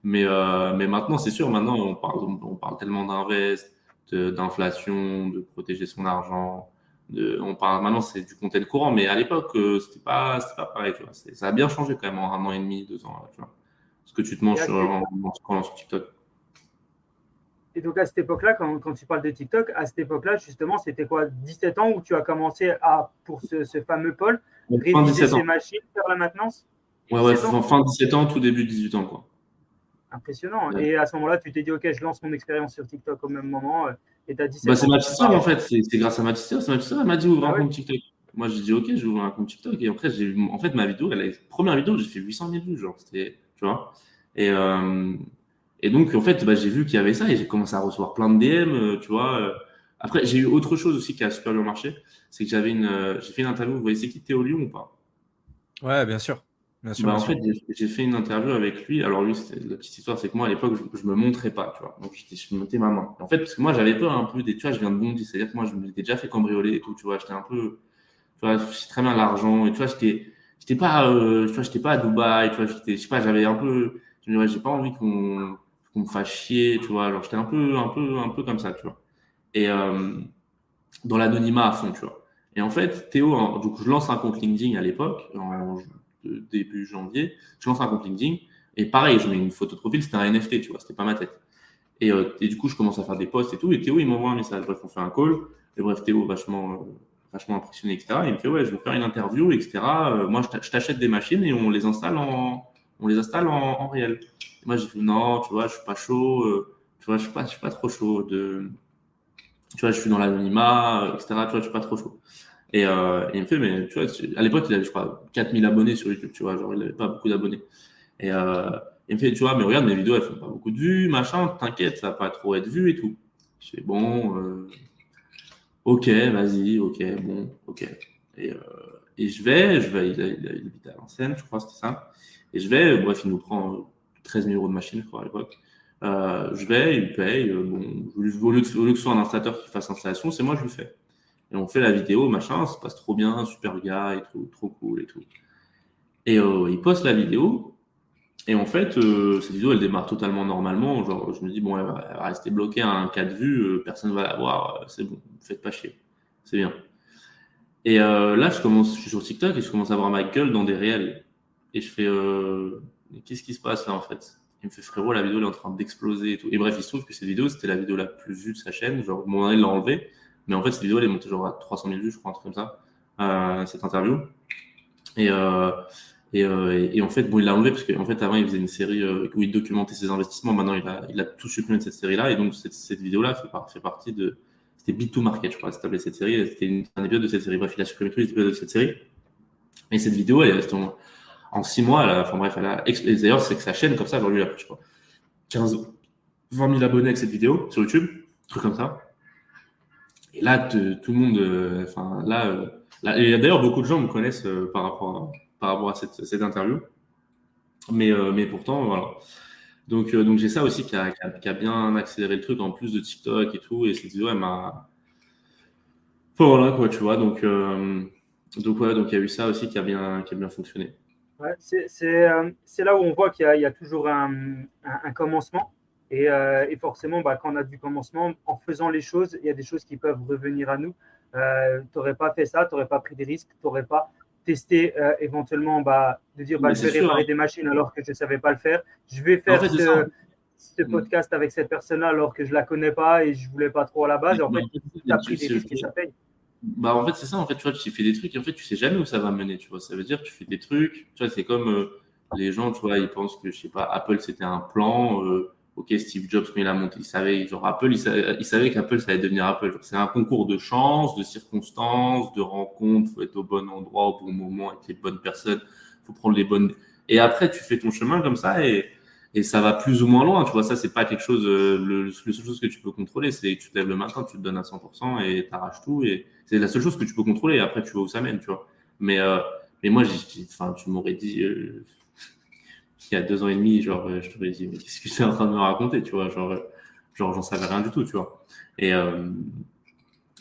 maintenant, c'est sûr, maintenant, on parle tellement d'invest, d'inflation, de protéger son argent, on parle, maintenant, c'est du content courant, mais à l'époque, c'était pas pareil, tu vois, ça a bien changé quand même en 1 an et demi, 2 ans, là, tu vois, ce que tu te manges sur TikTok. Et donc, à cette époque-là, quand tu parles de TikTok, à cette époque-là, justement, c'était quoi, 17 ans où tu as commencé pour ce fameux pôle, réviser ces machines, faire la maintenance? Ouais, fin 17 ans, tout début de 18 ans, quoi. Impressionnant. Ouais. Et à ce moment-là, tu t'es dit, OK, je lance mon expérience sur TikTok au même moment. Et tu as 17 ans. C'est ma petite sœur, en fait. C'est grâce à ma petite sœur. C'est ma petite sœur, elle m'a dit, ouvre un compte TikTok. Moi, j'ai dit, OK, je vais ouvrir un compte TikTok. Et après, en fait, ma vidéo, la première vidéo, j'ai fait 800 000 vues, genre, c'était, tu vois. Et donc, en fait, j'ai vu qu'il y avait ça et j'ai commencé à recevoir plein de DM, tu vois. Après, j'ai eu autre chose aussi qui a super bien marché. C'est que j'ai fait une interview. Vous voyez, c'est qui Théo Lyon ou pas? Ouais, bien sûr. En fait, j'ai fait une interview avec lui. Alors, lui, la petite histoire, c'est que moi, à l'époque, je me montrais pas, tu vois. Donc, je montais ma main. En fait, parce que moi, j'avais peur un peu tu vois, je viens de Bondy. C'est-à-dire que moi, je m'étais déjà fait cambrioler et tout, tu vois. J'étais un peu, tu vois, je sais très bien l'argent. Et tu vois, j'étais pas à Dubaï, tu vois, je sais pas, j'avais un peu, je me disais, j'ai pas envie qu'on me fasse chier, tu vois. Alors, j'étais un peu comme ça, tu vois. Et dans l'anonymat à fond, tu vois. Et en fait, Théo, donc je lance un compte LinkedIn à l'époque, début janvier, je lance un compte LinkedIn, et pareil, je mets une photo de profil, c'était un NFT, tu vois, c'était pas ma tête. Et du coup, je commence à faire des posts et tout, et Théo, il m'envoie un message, bref, on fait un call, et bref, Théo, vachement impressionné, etc. Il me fait, ouais, je veux faire une interview, etc. Moi, je t'achète des machines et on les installe en réel. Et moi, j'ai fait, non, tu vois, je suis pas chaud, tu vois, je suis pas trop chaud tu vois, je suis dans l'anonymat, etc. Tu vois, je suis pas trop chaud. Et il me fait, mais tu vois, à l'époque, il avait, je crois, 4000 abonnés sur YouTube, tu vois, genre, il avait pas beaucoup d'abonnés. Et il me fait, tu vois, mais regarde, mes vidéos, elles font pas beaucoup de vues, machin, t'inquiète, ça va pas trop être vu et tout. Je fais, bon, ok, vas-y, ok, bon, ok. Et je vais, il habitait à Vincennes, je crois, c'était ça. Et je vais, bref, il nous prend 13 000 € de machine, je crois, à l'époque. Je vais, il me paye. Bon, au lieu que ce soit un installateur qui fasse l'installation, c'est moi, je le fais. Et on fait la vidéo, machin, ça se passe trop bien, super gars et tout, trop cool et tout. Et il poste la vidéo. Et en fait, cette vidéo, elle démarre totalement normalement. Genre, je me dis, bon, elle va rester bloquée à un cas de vue, personne ne va la voir, c'est bon, faites pas chier. C'est bien. Et là, je suis sur TikTok et je commence à voir ma gueule dans des réels. Et je fais, mais qu'est-ce qui se passe là en fait? Il me fait, frérot, la vidéo elle est en train d'exploser et tout. Et bref, il se trouve que cette vidéo, c'était la vidéo la plus vue de sa chaîne. Genre, bon, il l'a enlevée. Mais en fait, cette vidéo, elle est montée genre à 300 000 vues, je crois, un truc comme ça, cette interview. Et en fait, bon, il l'a enlevé parce qu'en fait, avant, il faisait une série où il documentait ses investissements. Maintenant, il a tout supprimé de cette série-là. Et donc, cette vidéo-là fait partie de. C'était Beat to Market, je crois, ça s'appelait cette série. C'était un épisode de cette série. Bref, il a supprimé tous les épisodes de cette série. Et cette vidéo, elle est en 6 mois, elle a explosé. D'ailleurs, c'est que sa chaîne, comme ça, aujourd'hui, il a, je crois, 20 000 abonnés avec cette vidéo sur YouTube, un truc comme ça. Et là, tout le monde, là, et d'ailleurs, beaucoup de gens me connaissent par rapport à cette interview. Mais pourtant, voilà. Donc j'ai ça aussi qui a bien accéléré le truc, en plus de TikTok et tout. Et cette vidéo, elle m'a Enfin, voilà, quoi, tu vois. Donc il y a eu ça aussi qui a bien fonctionné. Ouais, c'est là où on voit qu'il y a toujours un commencement. Et forcément, quand on a du commencement, en faisant les choses, il y a des choses qui peuvent revenir à nous. Tu n'aurais pas fait ça, tu n'aurais pas pris des risques, tu n'aurais pas testé éventuellement de dire Mais je c'est vais sûr, hein. réparer des machines alors que je ne savais pas le faire. Je vais En faire fait, c'est ça. ce podcast avec cette personne-là alors que je ne la connais pas et je ne voulais pas trop à la base. Et en Bah, fait, en fait, tu as pris des risques et ça paye. Bah, en fait, c'est ça, en fait, tu vois, tu fais des trucs et en fait, tu sais jamais où ça va mener, tu vois. Ça veut dire que tu fais des trucs, tu vois, c'est comme les gens, tu vois, ils pensent que, je sais pas, Apple, c'était un plan. Ok, Steve Jobs, quand il a monté, il savait, genre, Apple, il savait qu'Apple, ça allait devenir Apple. Genre, c'est un concours de chance, de circonstances, de rencontres. Faut être au bon endroit, au bon moment, avec les bonnes personnes. Faut prendre les bonnes. Et après, tu fais ton chemin comme ça et ça va plus ou moins loin, tu vois. Ça, c'est pas quelque chose, le seule chose que tu peux contrôler, c'est que tu te lèves le matin, tu te donnes à 100% et t'arraches tout. Et c'est la seule chose que tu peux contrôler. Et après, tu vois où ça mène, tu vois. Mais moi, enfin, tu m'aurais dit, il y a 2 ans et demi, genre, je t'aurais dit, mais qu'est-ce que tu es en train de me raconter, tu vois. J'en savais rien du tout, tu vois. Et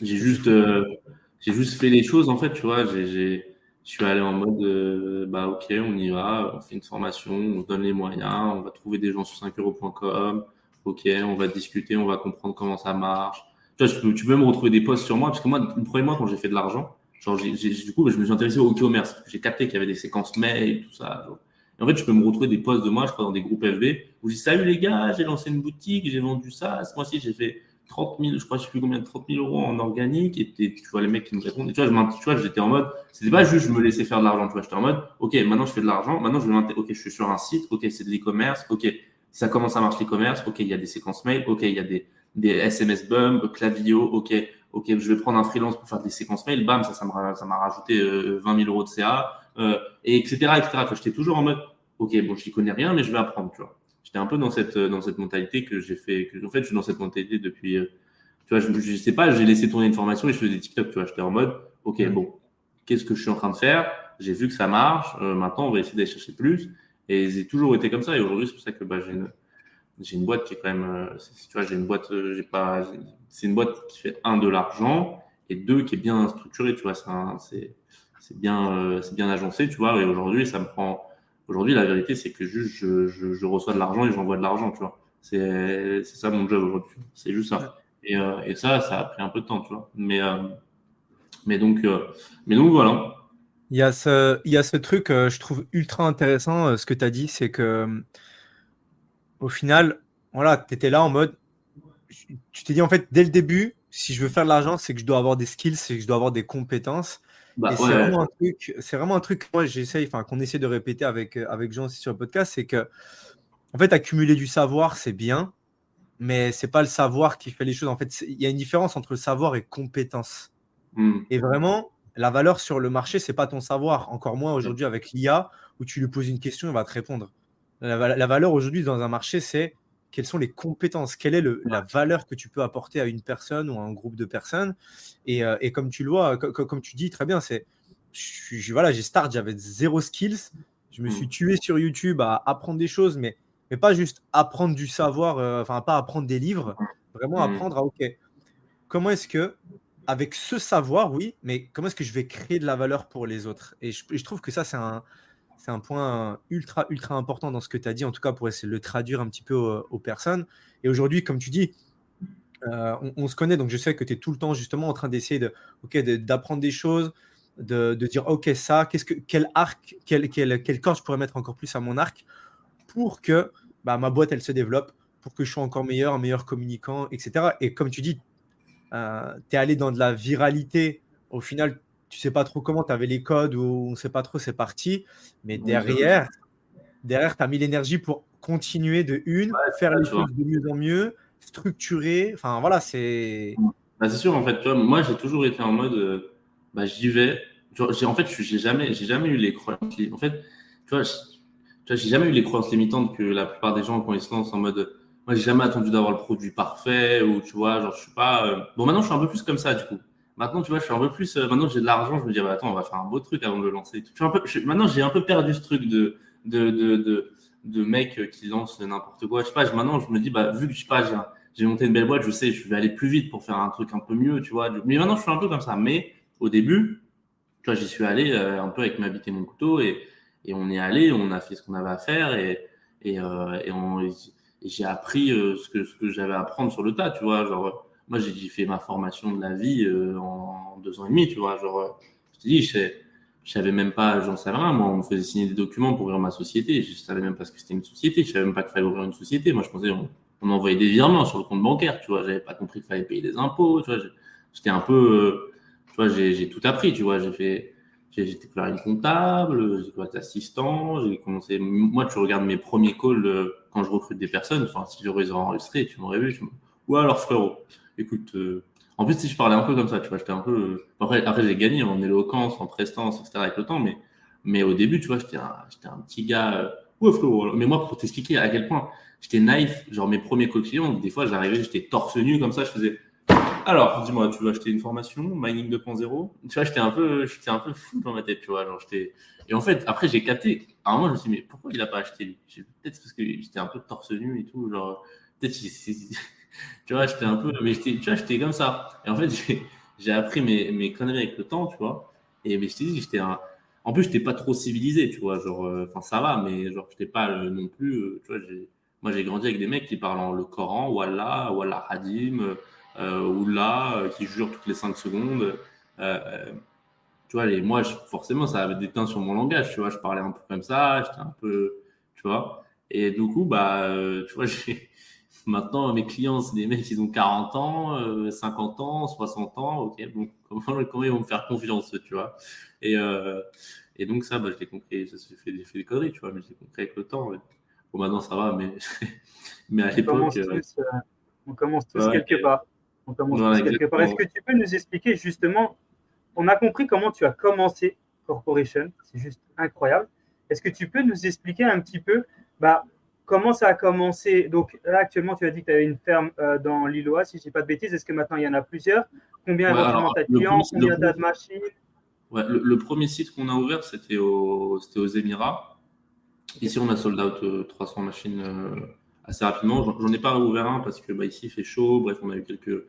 j'ai C'est juste, fou. fait les choses, en fait, tu vois. Je suis allé en mode, bah, ok, on y va, on fait une formation, on se donne les moyens, on va trouver des gens sur 5euros.com, ok, on va discuter, on va comprendre comment ça marche. Tu vois, tu peux même retrouver des posts sur moi, parce que moi, le premier mois, quand j'ai fait de l'argent, genre, du coup, je me suis intéressé au e-commerce. J'ai capté qu'il y avait des séquences mail, tout ça. Genre. Et en fait, je peux me retrouver des posts de moi, je crois, dans des groupes FB, où je dis, salut les gars, j'ai lancé une boutique, j'ai vendu ça, ce mois-ci, j'ai fait 30 000, je crois, je sais plus combien, 30 000 euros en organique, et tu vois les mecs qui me répondent. Et tu vois, j'étais en mode, c'était pas juste je me laissais faire de l'argent, tu vois, j'étais en mode, ok, maintenant je fais de l'argent, maintenant ok, je suis sur un site, ok, c'est de l'e-commerce, ok, ça commence à marcher l'e-commerce, ok, il y a des séquences mail, ok, il y a des SMS bump, Klaviyo, ok, je vais prendre un freelance pour faire des séquences mail, bam, ça m'a rajouté 20 000 euros de CA, et etc., etc. Tu vois, j'étais toujours en mode, ok, bon, je n'y connais rien, mais je vais apprendre, tu vois. J'étais un peu dans cette mentalité que j'ai fait, en fait, je suis dans cette mentalité depuis, tu vois, je sais pas, j'ai laissé tourner une formation et je faisais des TikTok, tu vois, j'étais en mode, ok, Mm. bon, qu'est-ce que je suis en train de faire? J'ai vu que ça marche, maintenant on va essayer d'aller chercher plus. Et j'ai toujours été comme ça. Et aujourd'hui, c'est pour ça que j'ai une boîte qui est quand même, tu vois, j'ai une boîte, c'est une boîte qui fait de l'argent et deux qui est bien structurée, tu vois, c'est bien agencé, tu vois. Et aujourd'hui, aujourd'hui, la vérité, c'est que juste je reçois de l'argent et j'envoie de l'argent, tu vois. C'est ça mon job aujourd'hui. C'est juste Ouais. ça. Et ça a pris un peu de temps, tu vois. Mais donc, euh, mais donc voilà. Il y a ce truc, je trouve ultra intéressant, ce que tu as dit, c'est que au final, voilà, tu étais là en mode, tu t'es dit en fait dès le début, si je veux faire de l'argent, c'est que je dois avoir des skills, c'est que je dois avoir des compétences. Et Bah ouais, c'est vraiment un truc que moi j'essaye, enfin qu'on essaie de répéter avec Jean aussi sur le podcast, c'est que en fait accumuler du savoir, c'est bien, mais c'est pas le savoir qui fait les choses. En fait, il y a une différence entre savoir et compétence. hmm, Et vraiment, la valeur sur le marché, c'est pas ton savoir. Encore moins aujourd'hui avec l'IA, où tu lui poses une question, il va te répondre. La valeur aujourd'hui dans un marché, c'est quelles sont les compétences, quelle est la valeur que tu peux apporter à une personne ou à un groupe de personnes. Et comme tu le vois, comme tu dis très bien, voilà, j'ai start, j'avais zéro skills. Je me suis hmm, tué sur YouTube à apprendre des choses, mais pas juste apprendre du savoir, enfin pas apprendre des livres, vraiment hmm. apprendre à, OK, comment est-ce que, avec ce savoir, oui, mais comment est-ce que je vais créer de la valeur pour les autres? Et je trouve que ça, c'est un point ultra, ultra important dans ce que tu as dit, en tout cas pour essayer de le traduire un petit peu aux personnes. Et aujourd'hui, comme tu dis, on se connaît, donc je sais que tu es tout le temps justement en train d'essayer d'apprendre des choses, de dire, OK, ça, quel arc, quelle corde je pourrais mettre encore plus à mon arc pour que ma boîte, elle se développe, pour que je sois encore meilleur, un meilleur communicant, etc. Et comme tu dis, tu es allé dans de la viralité. Au final, tu sais pas trop comment, tu avais les codes ou on sait pas trop, c'est parti. Mais Exactement. derrière tu as mis l'énergie pour continuer de une, C'est faire ça, les tu vois. choses de mieux en mieux, structurer. Enfin, voilà, c'est. Bah, c'est sûr, en fait, tu vois, moi, j'ai toujours été en mode, bah, j'y vais. Genre, en fait, j'ai jamais eu les croyances. En fait, tu vois, j'ai jamais eu les croyances limitantes que la plupart des gens, quand ils se lancent en mode, moi, j'ai jamais attendu d'avoir le produit parfait ou, tu vois, genre, je suis pas, bon, maintenant, je suis un peu plus comme ça, du coup. Maintenant, tu vois, je suis un peu plus, maintenant, j'ai de l'argent, je me dis, bah, attends, on va faire un beau truc avant de le lancer. Je suis un peu, maintenant, j'ai un peu perdu ce truc de, de, de, de mec qui lance n'importe quoi. Je sais pas, maintenant, je me dis, bah, vu que, je sais pas, j'ai monté une belle boîte, je sais, je vais aller plus vite pour faire un truc un peu mieux, tu vois. Mais maintenant, je suis un peu comme ça. Mais au début, tu vois, j'y suis allé un peu avec ma bite et mon couteau et on est allé, on a fait ce qu'on avait à faire et j'ai appris ce que j'avais à apprendre sur le tas, tu vois. Genre, moi, j'ai fait ma formation de la vie en 2 ans et demi, tu vois. Genre, je te dis, je savais même pas, j'en savais rien. Moi, on me faisait signer des documents pour ouvrir ma société. Je savais même pas ce que c'était une société. Je savais même pas qu'il fallait ouvrir une société. Moi, je pensais, on envoyait des virements sur le compte bancaire, tu vois. J'avais pas compris qu'il fallait payer des impôts, tu vois. J'étais un peu, tu vois, j'ai tout appris, tu vois. J'ai découvert une comptable, j'ai découvert assistant, j'ai commencé. Moi, tu regardes mes premiers calls quand je recrute des personnes. Enfin, si j'aurais enregistré, tu m'aurais vu. Ou alors, frérot, écoute, en plus, si je parlais un peu comme ça, tu vois, j'étais un peu. Après j'ai gagné en éloquence, en prestance, etc. avec le temps, mais au début, tu vois, j'étais un petit gars. Ouais, frérot. Mais moi, pour t'expliquer à quel point j'étais naïf, genre mes premiers calls clients, des fois, j'arrivais, j'étais torse nu comme ça, je faisais. Alors, dis-moi, tu veux acheter une formation, Mining 2.0? Tu vois, j'étais un peu fou dans ma tête, tu vois. Genre, et en fait, après, j'ai capté. À un moment, je me suis dit, mais pourquoi il a pas acheté lui? Peut-être parce que j'étais un peu torse nu et tout. Genre, peut-être, tu vois, j'étais un peu. Mais tu vois, j'étais comme ça. Et en fait, j'ai appris mes conneries avec le temps, tu vois. Mais je t'ai dit, en plus, j'étais pas trop civilisé, tu vois. Genre, enfin, ça va, mais genre, j'étais pas non plus. Tu vois, moi, j'ai grandi avec des mecs qui parlent le Coran, Wallah, Wallah Hadim. Oula, qui jure toutes les 5 secondes. Tu vois, moi, forcément, ça avait des teintes sur mon langage, tu vois. Je parlais un peu comme ça, j'étais un peu, tu vois. Et du coup, bah, tu vois, maintenant, mes clients, c'est des mecs qui ont 40 ans, 50 ans, 60 ans. Ok, bon, comment ils vont me faire confiance, tu vois. Et, euh, et donc, ça, bah, je l'ai compris. J'ai fait des conneries, tu vois, mais je l'ai compris avec le temps. Ouais. Bon, maintenant, ça va, mais, mais à On l'époque, commence tous, euh, on commence tous ouais, quelque part. On commence voilà, tous quelque part. Est-ce exactement. que tu peux nous expliquer justement, on a compris comment tu as commencé Corporation, c'est juste incroyable. Est-ce que tu peux nous expliquer un petit peu bah, comment ça a commencé? Donc là, actuellement, tu as dit que tu avais une ferme dans l'Îlois, si je ne dis pas de bêtises. Est-ce que maintenant, il y en a plusieurs? Combien Ouais, éventuellement alors, tu as de clients? Combien tu as de machines? ouais, le premier site qu'on a ouvert, c'était aux Émirats. Okay. Ici, on a sold out 300 machines assez rapidement. J'en ai pas ouvert un parce que bah, ici, il fait chaud. Bref, on a eu quelques.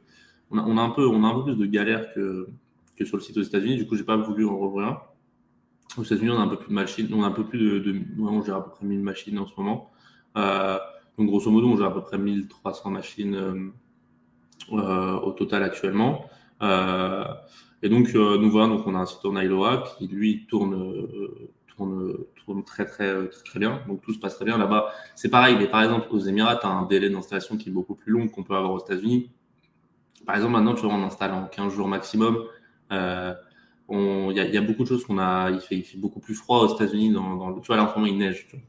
On a un peu plus de galères que sur le site aux États-Unis. Du coup, j'ai pas voulu en rouvrir un. Aux États-Unis, on a un peu plus de machines. On a un peu plus ouais, on gère à peu près 1000 machines en ce moment. Euh, donc, grosso modo, on gère à peu près 1300 machines au total actuellement. Euh, donc voilà, donc on a un site en Iloa qui lui tourne très bien. Donc tout se passe très bien là-bas. C'est pareil, mais par exemple aux Émirats, tu as un délai d'installation qui est beaucoup plus long qu'on peut avoir aux États-Unis. Par exemple, maintenant, tu vois, on installe en 15 jours maximum. Euh, il y a beaucoup de choses qu'on a. Il fait beaucoup plus froid aux États-Unis. Tu vois, là en ce moment, il neige. Tu vois.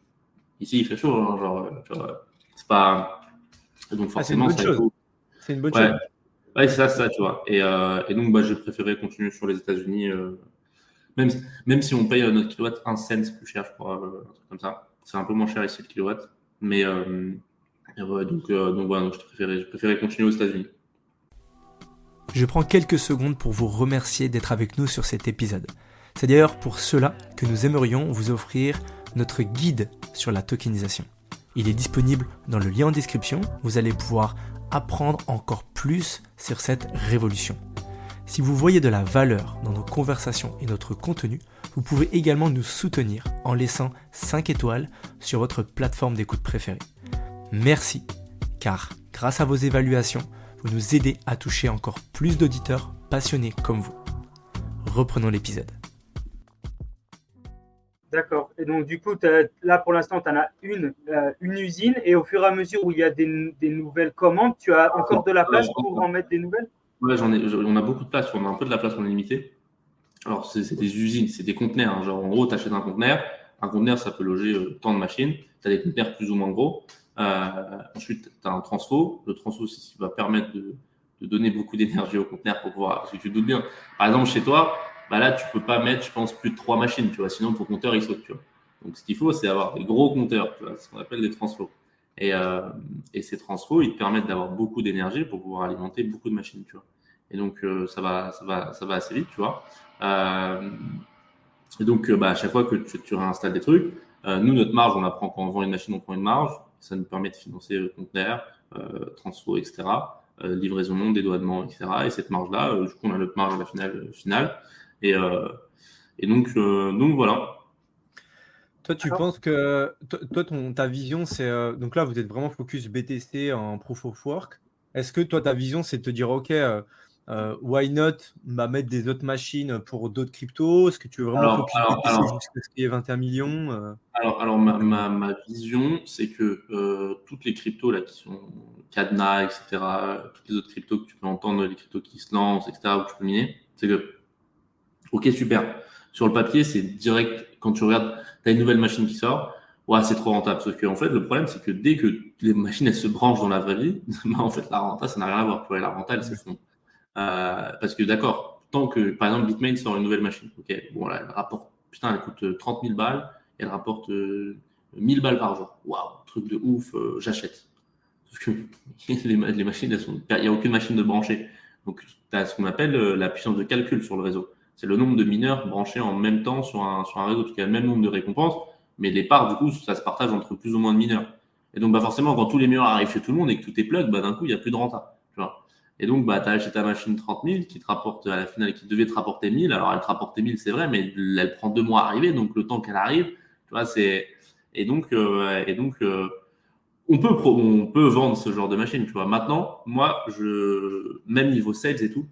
Ici, il fait chaud. Hein, genre, tu vois, c'est pas. Donc Ah, c'est une forcément, bonne ça chose. évolue. C'est une bonne Ouais, chose. ouais, c'est ça, tu vois. Et donc, bah, j'ai préféré continuer sur les États-Unis, même, même si on paye notre kilowatt 1 cent plus cher, je crois, un truc comme ça. C'est un peu moins cher ici le kilowatt. Mais et ouais, donc voilà, donc j'ai préféré continuer aux États-Unis. Je prends quelques secondes pour vous remercier d'être avec nous sur cet épisode. C'est d'ailleurs pour cela que nous aimerions vous offrir notre guide sur la tokenisation. Il est disponible dans le lien en description, vous allez pouvoir apprendre encore plus sur cette révolution. Si vous voyez de la valeur dans nos conversations et notre contenu, vous pouvez également nous soutenir en laissant 5 étoiles sur votre plateforme d'écoute préférée. Merci, car grâce à vos évaluations, vous nous aidez à toucher encore plus d'auditeurs passionnés comme vous. Reprenons l'épisode. D'accord. Et donc, du coup, là, pour l'instant, tu en as une usine. Et au fur et à mesure où il y a des nouvelles commandes, tu as encore de la place pour en mettre des nouvelles? Ouais, on a beaucoup de place, on a un peu de la place, on est limité. Alors, c'est des usines, c'est des conteneurs. Hein. Genre, en gros, tu achètes un conteneur. Un conteneur, ça peut loger tant de machines. Tu as des conteneurs plus ou moins gros. Ensuite, tu as un transfo. Le transfo, c'est ce qui va permettre de donner beaucoup d'énergie au conteneur pour pouvoir. Parce que tu te doutes bien. Par exemple, chez toi, bah là, tu peux pas mettre, je pense, plus de 3 machines. Tu vois, sinon, ton compteur, il saute. Tu vois. Donc, ce qu'il faut, c'est avoir des gros compteurs. Tu vois, ce qu'on appelle des transfos. Et, euh, et ces transfos, ils te permettent d'avoir beaucoup d'énergie pour pouvoir alimenter beaucoup de machines. Tu vois. Et donc, ça va assez vite. Tu vois. Euh, et donc, bah, à chaque fois que tu réinstalles des trucs, nous, notre marge, on la prend quand on vend une machine, on prend une marge. Ça nous permet de financer le conteneur, transfo, etc., livraison, dédouanement, etc. Et cette marge-là, du coup, on a notre marge à la finale. Et donc voilà. Toi, tu penses que ta vision, c'est donc là, vous êtes vraiment focus BTC en proof of work. Est-ce que toi, ta vision, c'est de te dire, OK, why not mettre des autres machines pour d'autres cryptos? Est-ce que tu veux vraiment focus BTC jusqu'à ce qu'il y ait 21 millions? Alors ma vision, c'est que toutes les cryptos là qui sont Cadenas, etc., toutes les autres cryptos que tu peux entendre, les cryptos qui se lancent, etc., où tu peux miner, c'est que, ok, super. Sur le papier, c'est direct. Quand tu regardes, tu as une nouvelle machine qui sort, ouais, c'est trop rentable. Sauf que, en fait, le problème, c'est que dès que les machines, elles se branchent dans la vraie vie, bah, en fait, la renta, ça n'a rien à voir. La renta, elle s'effondre. Parce que, d'accord, tant que, par exemple, Bitmain sort une nouvelle machine, ok, bon, là, elle rapporte, putain, elle coûte 30 000 balles, et elle rapporte 1000 balles par jour. Waouh, truc de ouf, j'achète. Sauf que les machines, il n'y a aucune machine de brancher. Donc, tu as ce qu'on appelle la puissance de calcul sur le réseau. C'est le nombre de mineurs branchés en même temps sur un réseau. Donc, il y a le même nombre de récompenses, mais les parts, du coup, ça se partage entre plus ou moins de mineurs. Et donc, bah, forcément, quand tous les mineurs arrivent chez tout le monde et que tout est plug, bah, d'un coup, il n'y a plus de renta. Tu vois. Et donc, bah, tu as acheté ta machine 30 000 qui te rapporte à la finale, qui devait te rapporter 1000. Alors, elle te rapportait 1000, c'est vrai, mais elle prend 2 mois à arriver. Donc, le temps qu'elle arrive, tu vois, c'est. Et donc, on peut vendre ce genre de machine, tu vois. Maintenant, moi, même niveau sales et tout,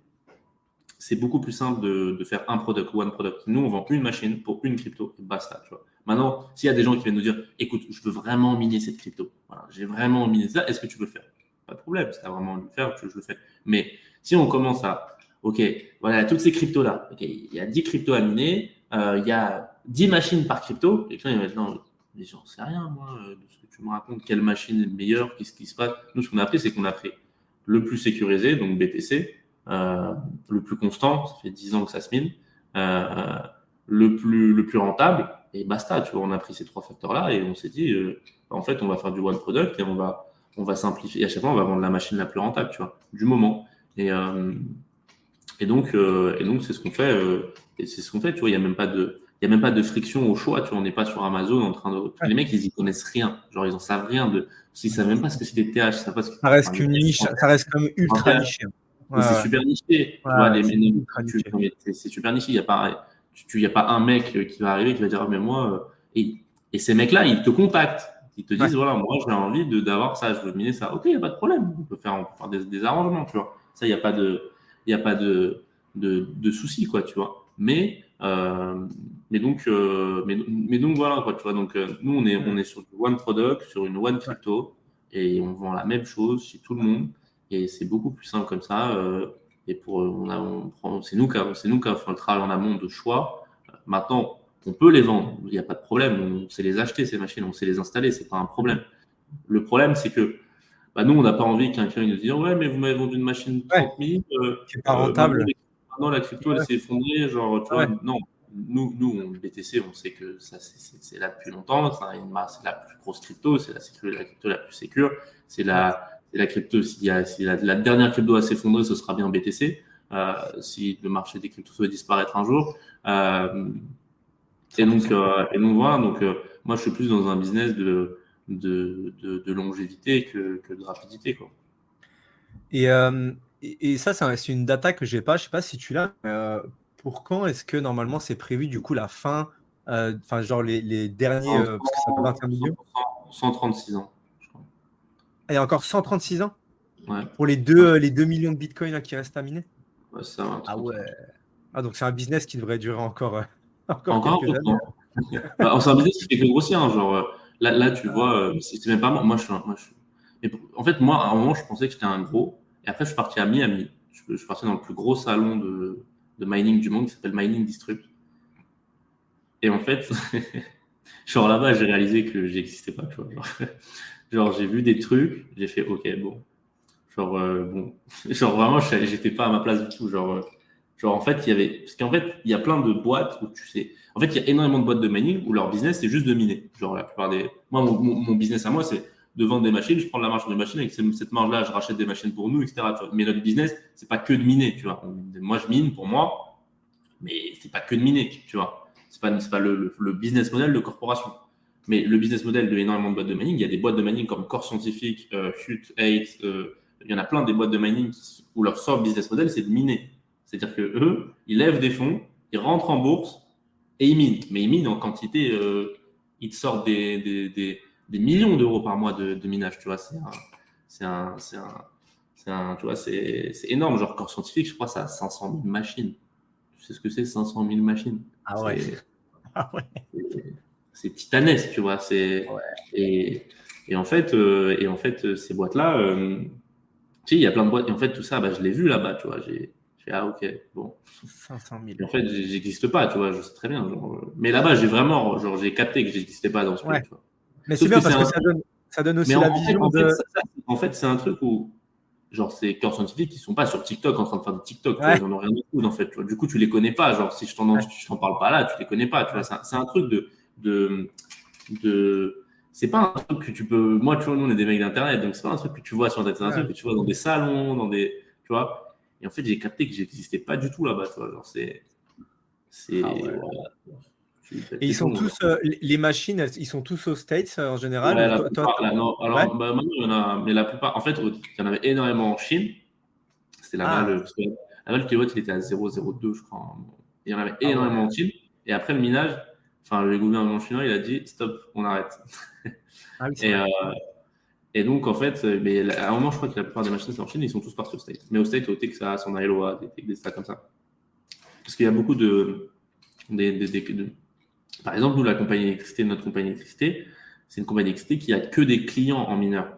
c'est beaucoup plus simple de faire un product, one product. Nous, on vend une machine pour une crypto et basta, tu vois. Maintenant, s'il y a des gens qui viennent nous dire, écoute, je veux vraiment miner cette crypto, voilà, j'ai vraiment miné ça, est-ce que tu peux le faire? Pas de problème, si tu as vraiment envie de le faire, je le fais. Mais si on commence à, ok, voilà, toutes ces cryptos-là, ok, il y a 10 cryptos à miner, il y a 10 machines par crypto, et puis il va être non, mais j'en sais rien, moi, de ce que tu me racontes, quelle machine est meilleure, qu'est-ce qui se passe. Nous, ce qu'on a fait, c'est qu'on a pris le plus sécurisé, donc BTC, le plus constant, ça fait 10 ans que ça se mine, le plus rentable, et basta, tu vois, on a pris ces 3 facteurs-là et on s'est dit, en fait, on va faire du one product et on va simplifier, et à chaque fois, on va vendre la machine la plus rentable, tu vois, du moment. Et donc, c'est ce qu'on fait, tu vois, il n'y a même pas de friction au choix, tu vois, on n'est pas sur Amazon en train de. Les mecs, ils y connaissent rien, genre, ils en savent rien ils savent même pas ce que c'est des TH, ils savent pas ce que. Ça reste qu'une niche, ça reste quand même ultra niché. C'est super niché, tu vois, c'est super niché, il n'y a pas un mec qui va arriver qui va dire, ah, mais moi, et ces mecs-là, ils te contactent. Ils te disent, voilà, moi, j'ai envie d'avoir ça, je veux miner ça. Ok, il n'y a pas de problème. On peut faire des arrangements, tu vois. Ça, il n'y a pas de souci, quoi, tu vois. Mais donc, voilà, quoi, tu vois. Donc, nous, on est sur du one product, sur une one crypto, et on vend la même chose chez tout le monde. Et c'est beaucoup plus simple comme ça. Et c'est nous qui avons fait le travail en amont de choix. Maintenant, on peut les vendre, il n'y a pas de problème. On sait les acheter, ces machines, on sait les installer, c'est pas un problème. Le problème, c'est que nous, on n'a pas envie que quelqu'un nous dise, ouais, mais vous m'avez vendu une machine 30 000. C'est pas rentable. Maintenant, la crypto, elle s'est effondrée. Genre, tu vois, non. Nous, BTC, on sait que ça, c'est là depuis longtemps. C'est la plus grosse crypto, c'est la crypto la plus sécure. C'est la crypto, si la dernière crypto à s'effondrer, ce sera bien BTC. Si le marché des cryptos doit disparaître un jour. Et donc voilà. Donc, moi, je suis plus dans un business de longévité que de rapidité, quoi. Et ça, c'est une data que j'ai pas. Je sais pas si tu l'as. Pour quand est-ce que normalement c'est prévu du coup la fin, enfin genre les derniers, parce que ça fait 21 millions. 136 ans, je crois. Il y a encore 136 ans Ouais. pour les 2 millions de bitcoins là, qui restent à miner. Ouais, ça va. Ah ouais. Ah donc c'est un business qui devrait durer encore quelques années. C'est un business qui fait que grossir, hein, genre là tu vois, c'est même pas moi. En fait, moi, à un moment, je pensais que j'étais un gros, et après, je suis parti à Miami. Je suis parti dans le plus gros salon de mining du monde qui s'appelle Mining Disrupt. Et en fait, genre là-bas, j'ai réalisé que j'existais pas, tu vois. Genre, j'ai vu des trucs, j'ai fait, ok, bon. Genre vraiment, j'étais pas à ma place du tout. Genre en fait, parce qu'en fait, il y a plein de boîtes où tu sais. En fait, il y a énormément de boîtes de mining où leur business, c'est juste de miner. Genre, la plupart des. Moi, mon business à moi, c'est de vendre des machines, je prends la marge de machines, avec cette marge-là, je rachète des machines pour nous, etc. Tu vois. Mais notre business, c'est pas que de miner, tu vois. Moi, je mine pour moi, mais c'est pas que de miner, tu vois. C'est pas le business model de corporation. Mais le business model de énormément de boîtes de mining, il y a des boîtes de mining comme Core Scientific, Hut 8, il y en a plein des boîtes de mining où leur sort business model, c'est de miner. C'est-à-dire que eux, ils lèvent des fonds, ils rentrent en bourse et ils minent. Mais ils minent en quantité, ils te sortent des millions d'euros par mois de minage. Tu vois, tu vois, c'est énorme. Genre, Core Scientific, je crois, ça a 500 000 machines. Tu sais ce que c'est, 500 000 machines? Ah ouais. C'est titanesque, tu vois. Et en fait, ces boîtes-là, tu sais, il y a plein de boîtes. Et en fait, tout ça, bah, je l'ai vu là-bas, tu vois. J'ai ah, ok, bon. 500 000. Et en fait, j'existe pas, tu vois. Je sais très bien. Mais là-bas, j'ai capté que j'existais pas dans ce truc, tu vois. Mais c'est bien parce que ça donne aussi la vision de. En fait, c'est un truc où, genre, ces Core Scientific, ils sont pas sur TikTok en train de faire du TikTok. Ouais. Ils en ont rien du tout, en fait. Tu vois. Du coup, tu les connais pas. Genre, si je t'en parle pas là, tu les connais pas. Tu vois, c'est un truc de c'est pas un truc que tu peux. Moi, tu vois, nous, on est des mecs d'internet, donc c'est pas un truc que tu vois sur internet. C'est un truc que tu vois dans des salons, tu vois. Et en fait, j'ai capté que j'existais pas du tout là-bas. Tu vois, genre, voilà. Et ils sont tous, les machines, ils sont tous aux States en général. Ouais, non, alors, bah, maintenant, il y en a, mais la plupart, en fait, il y en avait énormément en Chine. C'était là-bas, parce que là-bas, le kilowatt, il était à 0,02, je crois. Il y en avait énormément en Chine. Et après le minage, enfin, le gouvernement chinois, il a dit stop, on arrête. Et donc, en fait, mais à un moment, je crois que la plupart des machines, c'est en Chine, ils sont tous partis aux States. Mais aux States, au Texas, en Iowa, des États comme ça. Parce qu'il y a beaucoup par exemple, nous, la compagnie d'électricité, notre compagnie d'électricité, c'est une compagnie d'électricité qui a que des clients en mineurs.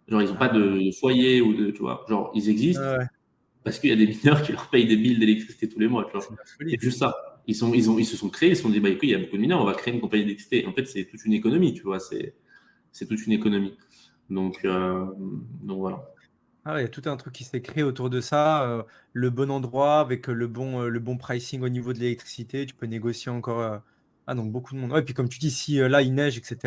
Genre, ils n'ont pas de foyer ou tu vois. Genre, ils existent parce qu'il y a des mineurs qui leur payent des billes d'électricité tous les mois, tu vois. C'est juste ça. Ils se sont créés, ils se sont dit, bah, écoute, il y a beaucoup de mineurs, on va créer une compagnie d'électricité. En fait, c'est toute une économie, tu vois. C'est toute une économie. Donc voilà. Il y a tout un truc qui s'est créé autour de ça. Le bon endroit avec le bon pricing au niveau de l'électricité. Tu peux négocier encore. Donc beaucoup de monde. Ouais, et puis comme tu dis, si là il neige, etc.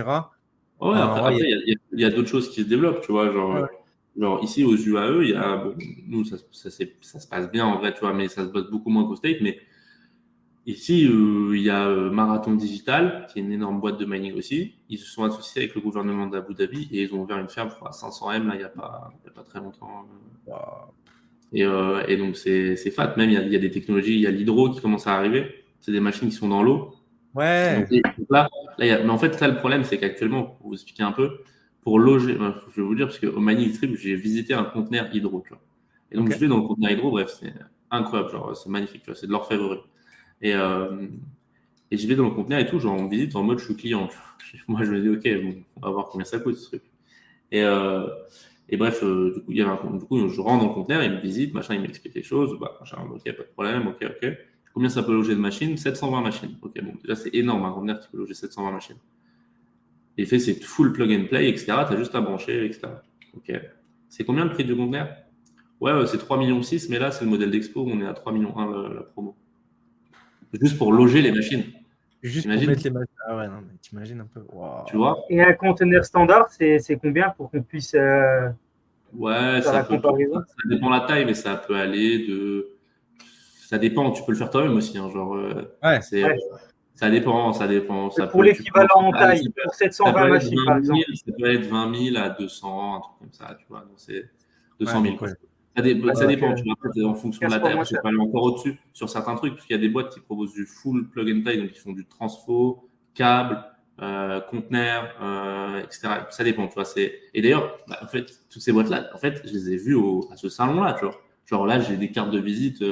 Après, il y a d'autres choses qui se développent, tu vois. Genre ici aux UAE, il y a, bon, nous, ça se passe bien en vrai, tu vois, mais ça se passe beaucoup moins qu'au State. Mais ici, il y a Marathon Digital, qui est une énorme boîte de mining aussi. Ils se sont associés avec le gouvernement d'Abu Dhabi et ils ont ouvert une ferme, je crois, à 500 M, là, il y a pas très longtemps. Et donc, c'est fat. Même, il y a des technologies, il y a l'hydro qui commence à arriver. C'est des machines qui sont dans l'eau. Ouais. Donc là, mais en fait, là, le problème, c'est qu'actuellement, pour vous expliquer un peu, pour loger, je vais vous dire, parce qu'au Mining Trip, j'ai visité un conteneur hydro, tu vois. Et donc, je vais dans le conteneur hydro, bref, c'est incroyable, genre, c'est magnifique, tu vois, c'est de l'orfèvrerie. Et je vais dans le conteneur et tout, genre, on visite en mode je suis client. Moi, je me dis, ok, bon, on va voir combien ça coûte, ce truc. Et bref, du coup, je rentre dans le conteneur, il me visite, machin, il m'explique les choses, bah, machin, ok, pas de problème, ok. Combien ça peut loger de machines? 720 machines. Ok, bon, déjà, c'est énorme, un conteneur qui peut loger 720 machines. Et fait, c'est full plug and play, etc. Tu as juste à brancher, etc. Ok. C'est combien le prix du conteneur? Ouais, c'est 3,6 millions, mais là, c'est le modèle d'expo, on est à 3,1 millions la promo. Juste pour loger les machines. Juste pour mettre les machines. Ah ouais, non, mais t'imagines un peu. Wow. Tu vois? Et un conteneur standard, c'est combien pour qu'on puisse ouais, faire la comparaison? Ça dépend la taille, mais ça peut aller de. Ça dépend, tu peux le faire toi-même aussi. Hein, genre, ça dépend. Ça pour l'équivalent en taille, pour 720 machines, par exemple. Ça peut être 20 000 à 200, un truc comme ça, tu vois. Donc, c'est 200 000. Ouais. Ça dépend, tu vois, en fonction de la taille. Ça peut aller encore au-dessus sur certains trucs, parce qu'il y a des boîtes qui proposent du full plug and play, donc ils font du transfo, câble, conteneur, etc. Ça dépend, tu vois. Et d'ailleurs, en fait, toutes ces boîtes-là, en fait, je les ai vues à ce salon-là, tu vois. Genre là, j'ai des cartes de visite.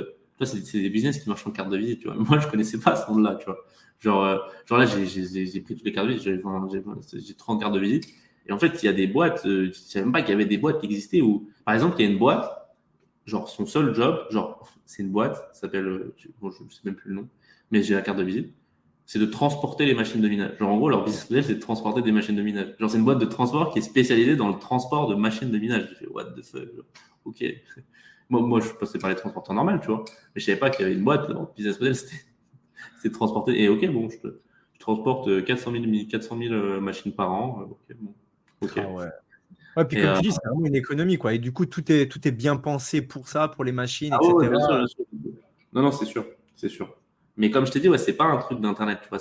C'est des business qui marchent en carte de visite, tu vois. Moi, je connaissais pas ce monde-là, tu vois. Genre là, j'ai pris toutes les cartes de visite, j'ai 30 cartes de visite. Et en fait, il y a des boîtes, je savais même pas qu'il y avait des boîtes qui existaient où, par exemple, il y a une boîte, genre son seul job, genre c'est une boîte, ça s'appelle, bon, je ne sais même plus le nom, mais j'ai la carte de visite, c'est de transporter les machines de minage. Genre en gros, leur business model, c'est de transporter des machines de minage. Genre c'est une boîte de transport qui est spécialisée dans le transport de machines de minage. J'ai fait what the fuck, genre, ok. Moi, je passais par les transporteurs normaux, tu vois. Mais je savais pas qu'il y avait une boîte. Leur business model, c'était de transporter. Et ok, bon, je transporte 400 000 machines par an. Ok, bon. Ok. Ah ouais. Ouais, puis comme tu dis, c'est vraiment une économie, quoi. Et du coup, tout est bien pensé pour ça, pour les machines, etc. Ouais, bien sûr. Non, c'est sûr. Mais comme je t'ai dit, ouais, c'est pas un truc d'internet, tu vois.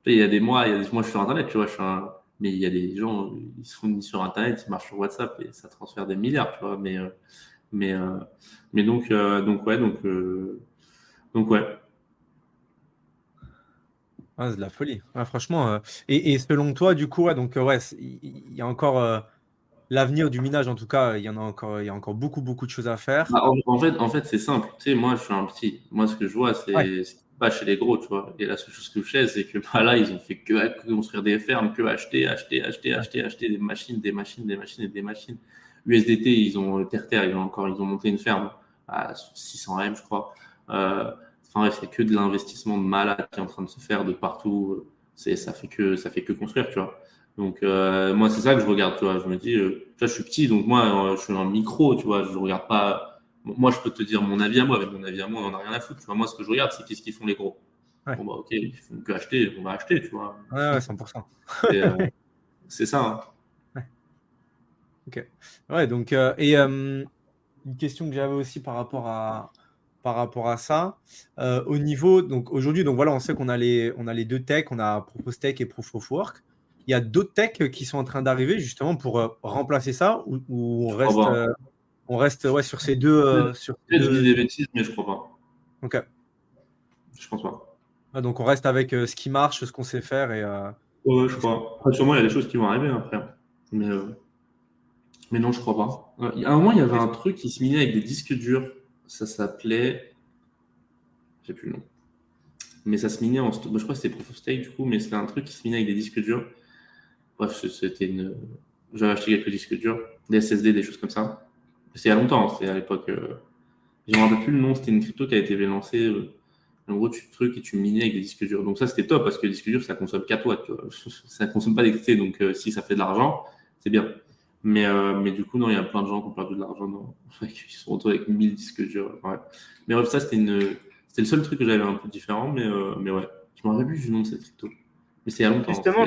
Il y a des mois, moi je suis sur Internet, tu vois, mais il y a des gens, ils se font mis sur Internet, ils marchent sur WhatsApp et ça transfère des milliards, tu vois. Mais, euh, mais donc ouais. Ah, c'est de la folie. Ouais, franchement. Et selon toi, du coup, ouais, donc ouais, il y a encore l'avenir du minage, en tout cas, il y a encore beaucoup, beaucoup de choses à faire. Bah, en fait, c'est simple. Tu sais, moi, je suis un petit. Moi, ce que je vois, Ouais. c'est ce qui se passe chez les gros, tu vois. Et la seule chose que je sais, c'est que bah, là, ils ont fait que construire des fermes, que Ouais. acheter des machines, des machines, des machines et des machines. USDT, ils ont Terre, ils ont monté une ferme à 600 M, je crois. Enfin bref, c'est que de l'investissement de malade qui est en train de se faire de partout. Ça fait que construire, tu vois. Donc moi, c'est ça que je regarde, tu vois. Je me dis, tu vois, je suis petit, donc moi, je suis un micro, tu vois. Je regarde pas. Moi, je peux te dire mon avis à moi, mais mon avis à moi, on n'en a rien à foutre. Tu vois, moi, ce que je regarde, c'est qu'est-ce qu'ils font les gros. Ouais, Bon, bah, ok, ils font que acheter, on va acheter, tu vois. ouais, ouais, 100%. Et, c'est ça, hein. Ouais, ok. Ouais, donc, une question que j'avais aussi par rapport à ça, au niveau, donc aujourd'hui, donc voilà, on sait on a les deux techs, on a Proof of Stake et Proof of Work. Il y a d'autres techs qui sont en train d'arriver justement pour remplacer ça, ou Je crois pas. on reste ouais, sur ces deux. Sur ces Peut-être je dis deux... des bêtises, mais je crois pas. Ok. Je pense pas. Ah, donc on reste avec ce qui marche, ce qu'on sait faire Ouais, je et crois. Après, sûrement, il y a des choses qui vont arriver après. Mais, euh, mais non, je crois pas. À un moment, il y avait un truc qui se minait avec des disques durs. Ça s'appelait. J'ai plus le nom. Mais ça se minait bah, je crois que c'était Proof of Stake du coup, mais c'était un truc qui se minait avec des disques durs. Bref, c'était une. J'avais acheté quelques disques durs, des SSD, des choses comme ça. C'était il y a longtemps, hein, c'était à l'époque. Je ne me rappelle plus le nom, c'était une crypto qui a été lancée. En gros, tu truc et tu minais avec des disques durs. Donc ça, c'était top parce que les disques durs, ça consomme 4 watts. Tu vois. Ça consomme pas d'électricité. Donc si ça fait de l'argent, c'est bien. Mais du coup, non, il y a plein de gens qui ont perdu de l'argent. Ils se sont retrouvés avec 1000 disques durs. Ouais. Mais bref, ça, c'était le seul truc que j'avais un peu différent. Mais ouais, je me rappelle plus du nom de cette crypto. Mais c'est il y a longtemps. Justement,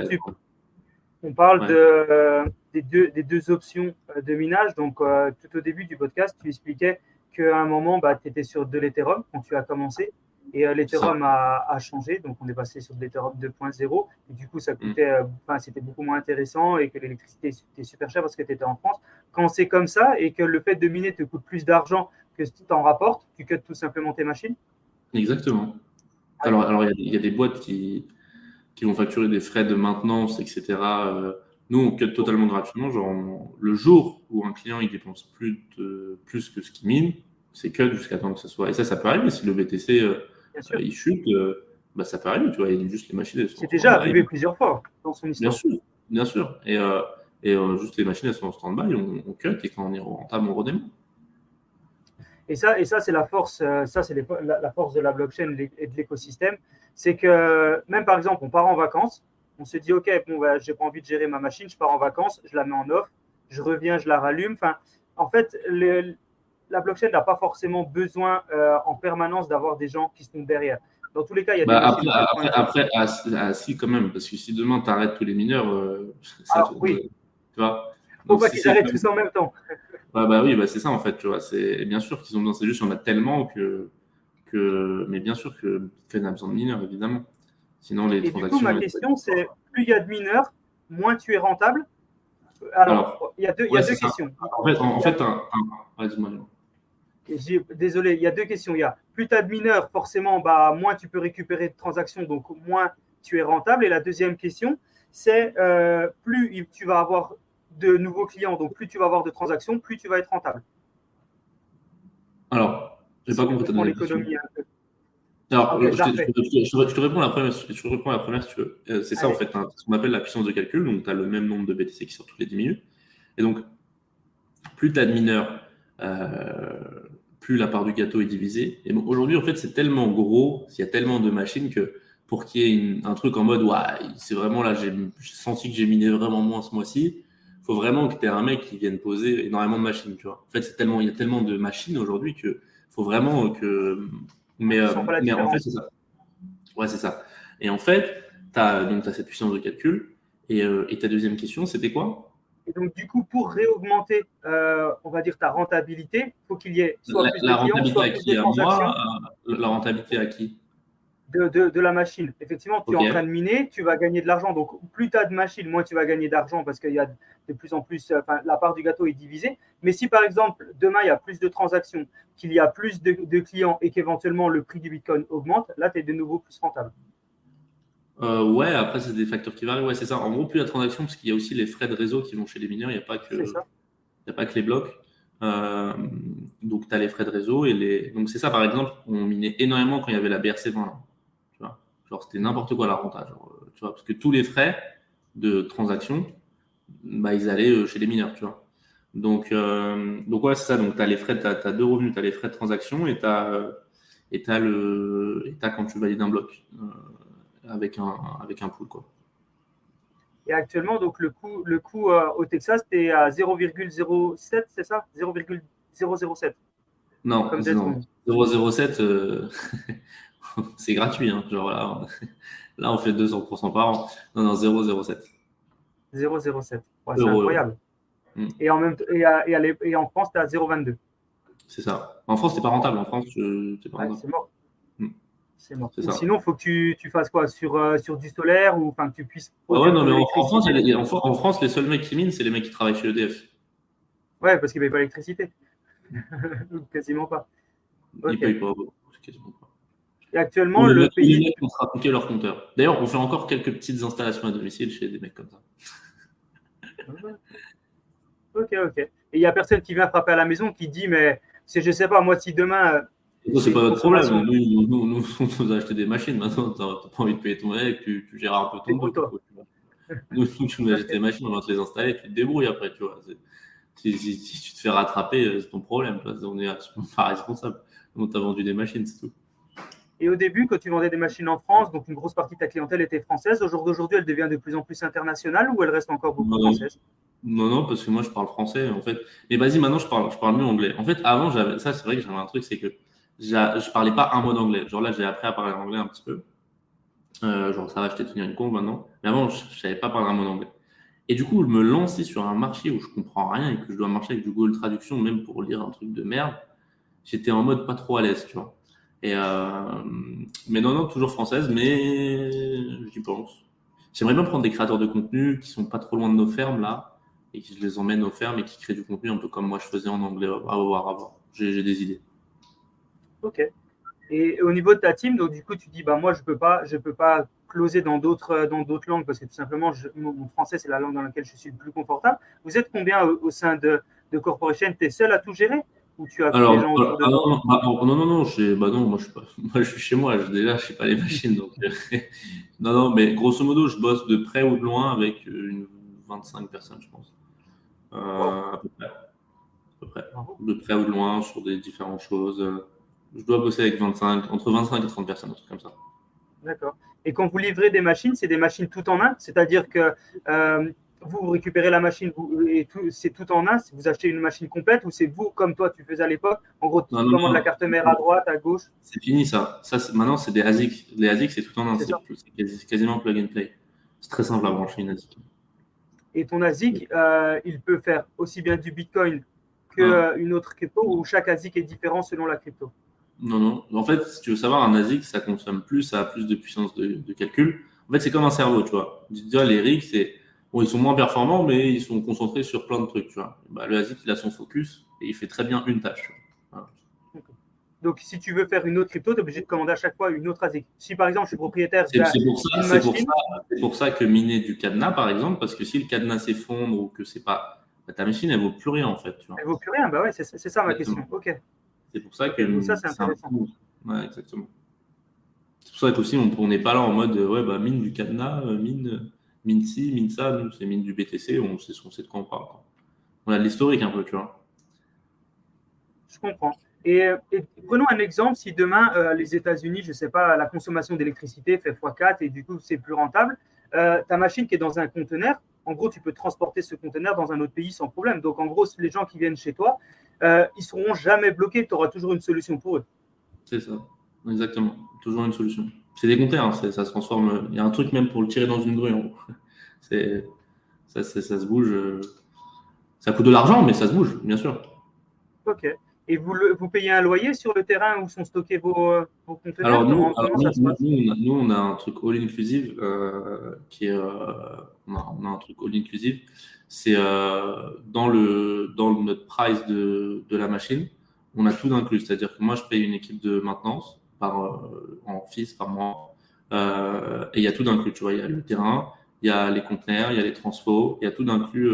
on parle Ouais. des deux options de minage. Donc, tout au début du podcast, tu expliquais qu'à un moment, bah, tu étais sur de l'Ethereum quand tu as commencé. Et l'Ethereum a changé. Donc, on est passé sur de l'Ethereum 2.0. Et du coup, ça coûtait, c'était beaucoup moins intéressant et que l'électricité était super chère parce que tu étais en France. Quand c'est comme ça et que le fait de miner te coûte plus d'argent que ce que tu en rapportes, tu cuts tout simplement tes machines. Exactement. Alors il y a des boîtes qui vont facturer des frais de maintenance, etc. Nous, on cut totalement gratuitement. Genre, le jour où un client il dépense plus que ce qu'il mine, c'est cut jusqu'à temps que ce soit. Et ça peut arriver. Si le BTC Bien sûr. il chute, bah, ça peut arriver. Tu vois, il y a juste les machines. Elles sont C'est en déjà stand-by. arrivé plusieurs fois dans son Bien histoire. sûr, bien sûr. Juste les machines, elles sont en stand-by. On cut et quand on est rentable, on redémarre. Et ça c'est la force, la force de la blockchain et de l'écosystème. C'est que même par exemple, on part en vacances, on se dit, OK, bon, bah, j'ai pas envie de gérer ma machine, je pars en vacances, je la mets en off, je reviens, je la rallume. Enfin, en fait, la blockchain n'a pas forcément besoin en permanence d'avoir des gens qui sont derrière. Dans tous les cas, il y a des Bah, machines. si quand même, parce que si demain tu arrêtes tous les mineurs, Alors oui, tu vois. il ne faut Donc pas si qu'ils c'est arrêtent tous en même temps. bah oui, bah c'est ça en fait, tu vois. C'est bien sûr qu'ils ont besoin, c'est juste qu'il y en a tellement mais bien sûr que Bitcoin a besoin de mineurs évidemment. Sinon les Et du coup, ma transactions. question, c'est plus il y a de mineurs, moins tu es rentable. Alors, il y a deux questions. En fait, dis-moi. Désolé, il y a deux questions. Il y a plus tu as de mineurs, forcément, bah, moins tu peux récupérer de transactions, donc moins tu es rentable. Et la deuxième question, c'est plus tu vas avoir de nouveaux clients, donc plus tu vas avoir de transactions, plus tu vas être rentable. Alors, j'ai pas compris ta deuxième question. L'économie un peu. Alors, Okay, je te réponds à la première, si tu veux. C'est ça, en fait, ce qu'on appelle la puissance de calcul. Donc, tu as le même nombre de BTC qui sort toutes les 10 minutes. Et donc, plus tu as de mineurs, plus la part du gâteau est divisée. Et bon, aujourd'hui, en fait, c'est tellement gros, il y a tellement de machines que pour qu'il y ait un truc en mode, ouais, c'est vraiment là, j'ai senti que j'ai miné vraiment moins ce mois-ci. Il faut vraiment que tu aies un mec qui vienne poser énormément de machines, tu vois. En fait, il y a tellement de machines aujourd'hui que faut vraiment que. Mais en fait, c'est ça. Ouais, c'est ça. Et en fait, tu as cette puissance de calcul. Et ta deuxième question, c'était quoi? Et donc, du coup, pour réaugmenter, on va dire, ta rentabilité, il faut qu'il y ait soit plus de clients, soit plus de transactions. La rentabilité à qui? de la machine. Effectivement, tu es Ok. en train de miner, tu vas gagner de l'argent. Donc, plus tu as de machines, moins tu vas gagner d'argent parce qu'il y a de plus en plus, la part du gâteau est divisée. Mais si par exemple, demain, il y a plus de transactions, qu'il y a plus de clients et qu'éventuellement le prix du Bitcoin augmente, là, tu es de nouveau plus rentable. Ouais, après, c'est des facteurs qui varient. Ouais, c'est ça. En gros, plus la transaction, parce qu'il y a aussi les frais de réseau qui vont chez les mineurs. Il n'y a pas C'est que, ça. il y a pas que les blocs. Euh, donc, tu as les frais de réseau. Donc, c'est ça, par exemple, on minait énormément quand il y avait la BRC20. Là, tu vois. Genre, c'était n'importe quoi la renta. Genre, tu vois, parce que tous les frais de transaction, bah, ils allaient chez les mineurs, tu vois. Donc ouais, c'est ça. Donc, tu as les frais, tu as deux revenus. Tu as les frais de transaction et tu as, quand tu valides un bloc avec un pool, quoi. Et actuellement, donc, le coût au Texas, tu es à 0,07, c'est ça? 0,007 Non, comme non. Death. 007, c'est gratuit. Hein. Genre là, on fait 200% par an. Non, non, 007. 0,07. Ouais, c'est Euros, euros. incroyable. Mm. Et en France, tu es à 0,22. C'est ça. En France, t'es pas rentable. En France, t'es pas Ouais, rentable. c'est mort. Mm. C'est mort. C'est Ou ça. sinon, il faut que tu fasses quoi sur du solaire ou que tu puisses Ah ouais, produire non, ton mais en France, électricité. en France, les seuls mecs qui minent, c'est les mecs qui travaillent chez EDF. Ouais, parce qu'ils ne payent pas l'électricité. Quasiment pas. Ils Ok. payent pas. C'est quasiment pas. Et actuellement, le Tous les pays. mecs ont trafiqué leur compteur. D'ailleurs, on fait encore quelques petites installations à domicile chez des mecs comme ça. Ok, ok. Et il n'y a personne qui vient frapper à la maison qui dit, mais je ne sais pas, moi, si demain, Ça, c'est j'ai pas une notre problème. consommation. Nous, on nous a acheté des machines. Maintenant, t'as pas envie de payer ton mec, tu gères un peu C'est ton pour truc. toi. Quoi, tu vois. Nous, tu nous achètes Ok. des machines, on va te les installer, tu te débrouilles après, tu vois. Si tu te fais rattraper, c'est ton problème. Tu vois. On n'est absolument pas responsable. On t'a vendu des machines, c'est tout. Et au début, quand tu vendais des machines en France, donc une grosse partie de ta clientèle était française, au jour d'aujourd'hui, elle devient de plus en plus internationale ou elle reste encore beaucoup Non, française? non, parce que moi, je parle français, en fait. Mais vas-y, maintenant, je parle mieux anglais. En fait, avant, ça, c'est vrai que j'avais un truc, c'est que je parlais pas un mot d'anglais. Genre là, j'ai appris à parler anglais un petit peu. Genre, ça va, je t'ai tenu une con maintenant. Mais avant, je savais pas parler un mot d'anglais. Et du coup, me lancer sur un marché où je comprends rien et que je dois marcher avec du Google Traduction, même pour lire un truc de merde, j'étais en mode pas trop à l'aise, tu vois. Et mais non, toujours française, mais j'y pense. J'aimerais bien prendre des créateurs de contenu qui sont pas trop loin de nos fermes là, et qui je les emmène aux fermes et qui créent du contenu un peu comme moi je faisais en anglais. À voir, à voir. J'ai des idées. Ok. Et au niveau de ta team, donc du coup, tu dis, bah moi, je peux pas closer dans d'autres langues parce que tout simplement, mon français, c'est la langue dans laquelle je suis le plus confortable. Vous êtes combien au sein de Corporation? Tu es seul à tout gérer ou tu as tous les gens autour de Ah toi? non, bah non, moi je suis pas, moi je suis chez moi. Déjà, je sais pas les machines, donc non, mais grosso modo, je bosse de près ou de loin avec une 25 personnes, je pense, Wow. à peu près. Peu près, Bravo. de près ou de loin, sur des différentes choses. Je dois bosser avec entre 25 et 30 personnes, un truc comme ça. D'accord. Et quand vous livrez des machines, c'est des machines tout en un, c'est-à-dire que vous récupérez la machine c'est tout en un, vous achetez une machine complète ou c'est vous, comme toi tu faisais à l'époque, en gros, tu commandes la carte mère à droite, à gauche. C'est fini ça. Maintenant, c'est des ASIC. Les ASIC, c'est tout en un. C'est quasiment plug and play. C'est très simple à brancher une ASIC. Et ton ASIC, il peut faire aussi bien du Bitcoin qu'une autre crypto ou chaque ASIC est différent selon la crypto? Non. En fait, si tu veux savoir, un ASIC, ça consomme plus, ça a plus de puissance de calcul. En fait, c'est comme un cerveau, tu vois. Déjà, les rigs, bon, ils sont moins performants, mais ils sont concentrés sur plein de trucs, tu vois. Bah, le ASIC, il a son focus et il fait très bien une tâche. Voilà. Donc, si tu veux faire une autre crypto, tu es obligé de commander à chaque fois une autre ASIC. Si par exemple, je suis propriétaire d'une machine. C'est pour ça que miner du cadenas, par exemple, parce que si le cadenas s'effondre ou que c'est pas. Bah, ta machine, elle vaut plus rien, en fait. Tu vois. Elle vaut plus rien, bah ouais, c'est ça ma Exactement. question. Ok. C'est pour ça Ok, que donc ça, c'est intéressant. Ouais, exactement. C'est pour ça qu'aussi, on n'est pas là en mode ouais, bah, mine du cadenas, mine ci, mine ça. Nous, c'est mine du BTC, on sait de quoi on parle. Quoi. On a de l'historique un peu, tu vois. Je comprends. Et prenons un exemple, si demain, les États-Unis, je ne sais pas, la consommation d'électricité fait x4 et du coup, c'est plus rentable. Ta machine qui est dans un conteneur, en gros, tu peux transporter ce conteneur dans un autre pays sans problème. Donc, en gros, les gens qui viennent chez toi, ils ne seront jamais bloqués. Tu auras toujours une solution pour eux. C'est ça, exactement. Toujours une solution. C'est des compteurs, hein, ça se transforme. Il y a un truc même pour le tirer dans une grue, en gros. Ça se bouge. Ça coûte de l'argent, mais ça se bouge, bien sûr. Ok. Et vous payez un loyer sur le terrain où sont stockés vos conteneurs? Alors nous, Comment ça se passe? nous, on a un truc all inclusive qui est, on a un truc all inclusive. C'est dans notre price de la machine, on a tout inclus. C'est-à-dire que moi, je paye une équipe de maintenance en fees par mois, et il y a tout d'inclus. Tu vois, il y a le terrain, il y a les conteneurs, il y a les transports, il y a tout d'inclus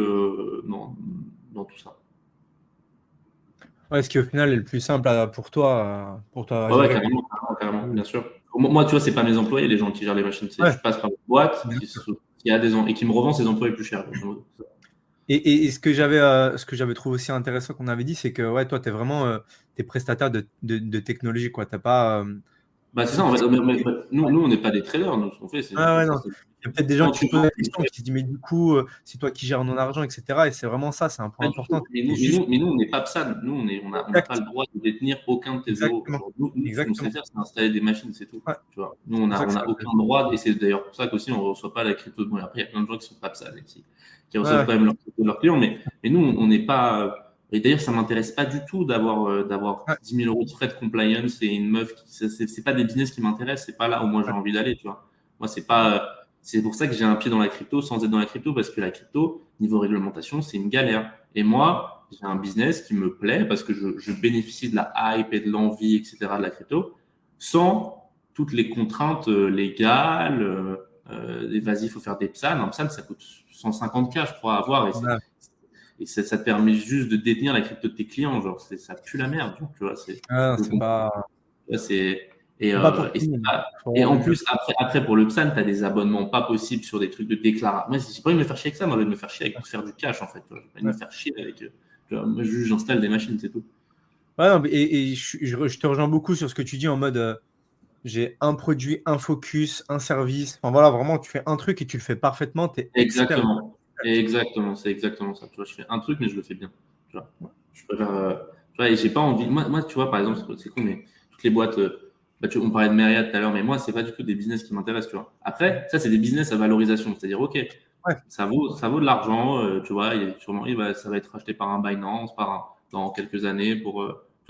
dans tout ça. Ouais, ce qui au final est le plus simple pour toi à Ouais, gérer. carrément, bien sûr. Moi, tu vois, c'est pas mes employés, les gens qui gèrent les machines. Ouais. Je passe par une boîte Bien qui a et qui me revend ses employés plus cher. Et ce que j'avais trouvé aussi intéressant qu'on avait dit, c'est que ouais, toi, tu es vraiment t'es prestataire de technologie, quoi. T'as pas. Bah, c'est ça, en fait. Nous, on n'est pas des traders. Nous, ce qu'on fait, c'est Ah ouais, ça, non. Il y a peut-être des gens quand qui se tu posent la question, qui se disent, mais du coup, c'est toi qui gères mon argent, etc. Et c'est vraiment ça, c'est un point pas du important. tout. Mais T'es juste. nous, on n'est pas PSAN. Nous, on n'a pas le droit de détenir aucun de tes euros. Exactement. Genre, nous, ce qu'on sait Exactement. faire, c'est installer des machines, c'est tout. Ouais. Tu vois. Nous, on C'est pour ça que n'a aucun droit. Et c'est d'ailleurs pour ça qu'aussi, on ne reçoit pas la crypto de moi. Après, il y a plein de gens qui sont pas PSAN et qui reçoivent Ouais. quand même leur crypto de leurs clients. Mais nous, on n'est pas. Et d'ailleurs, ça m'intéresse pas du tout d'avoir Ouais. 10 000 euros de frais de compliance et une meuf c'est pas des business qui m'intéressent. C'est pas là où moi j'ai Ouais. envie d'aller, tu vois. Moi, c'est pas. C'est pour ça que j'ai un pied dans la crypto sans être dans la crypto, parce que la crypto, niveau réglementation, c'est une galère. Et moi, j'ai un business qui me plaît parce que je bénéficie de la hype et de l'envie, etc., de la crypto, sans toutes les contraintes légales. Et vas-y, il faut faire des PSAN. Un PSAN, ça coûte 150K, je crois, à avoir. Ouais. Et ça te permet juste de détenir la crypto de tes clients. Genre, ça pue la merde, tu vois. Ah, Donc, c'est pas. c'est C'est pas pour et, tout le monde. et en plus, après pour le PSAN, tu as des abonnements pas possibles sur des trucs de déclaration. Moi, j'ai pas envie de me faire chier avec ça, moi, j'ai envie de me faire chier avec faire du cash, en fait. J'ai pas envie de me faire chier avec. Moi, j'installe des machines, c'est tout. Ouais, non, et je te rejoins beaucoup sur ce que tu dis en mode j'ai un produit, un focus, un service. Enfin voilà, vraiment, tu fais un truc et tu le fais parfaitement, tu es expert. Exactement, c'est exactement ça. Tu vois, je fais un truc, mais je le fais bien. Tu vois, je préfère. Tu vois, et j'ai pas envie. Moi, tu vois, par exemple, c'est con, mais toutes les boîtes. On parlait de Marriott tout à l'heure, mais moi, c'est pas du tout des business qui m'intéressent, tu vois. Après, ça, c'est des business à valorisation. C'est-à-dire, OK, Ouais. ça vaut de l'argent, tu vois, sûrement, ça va être racheté par un Binance, dans quelques années.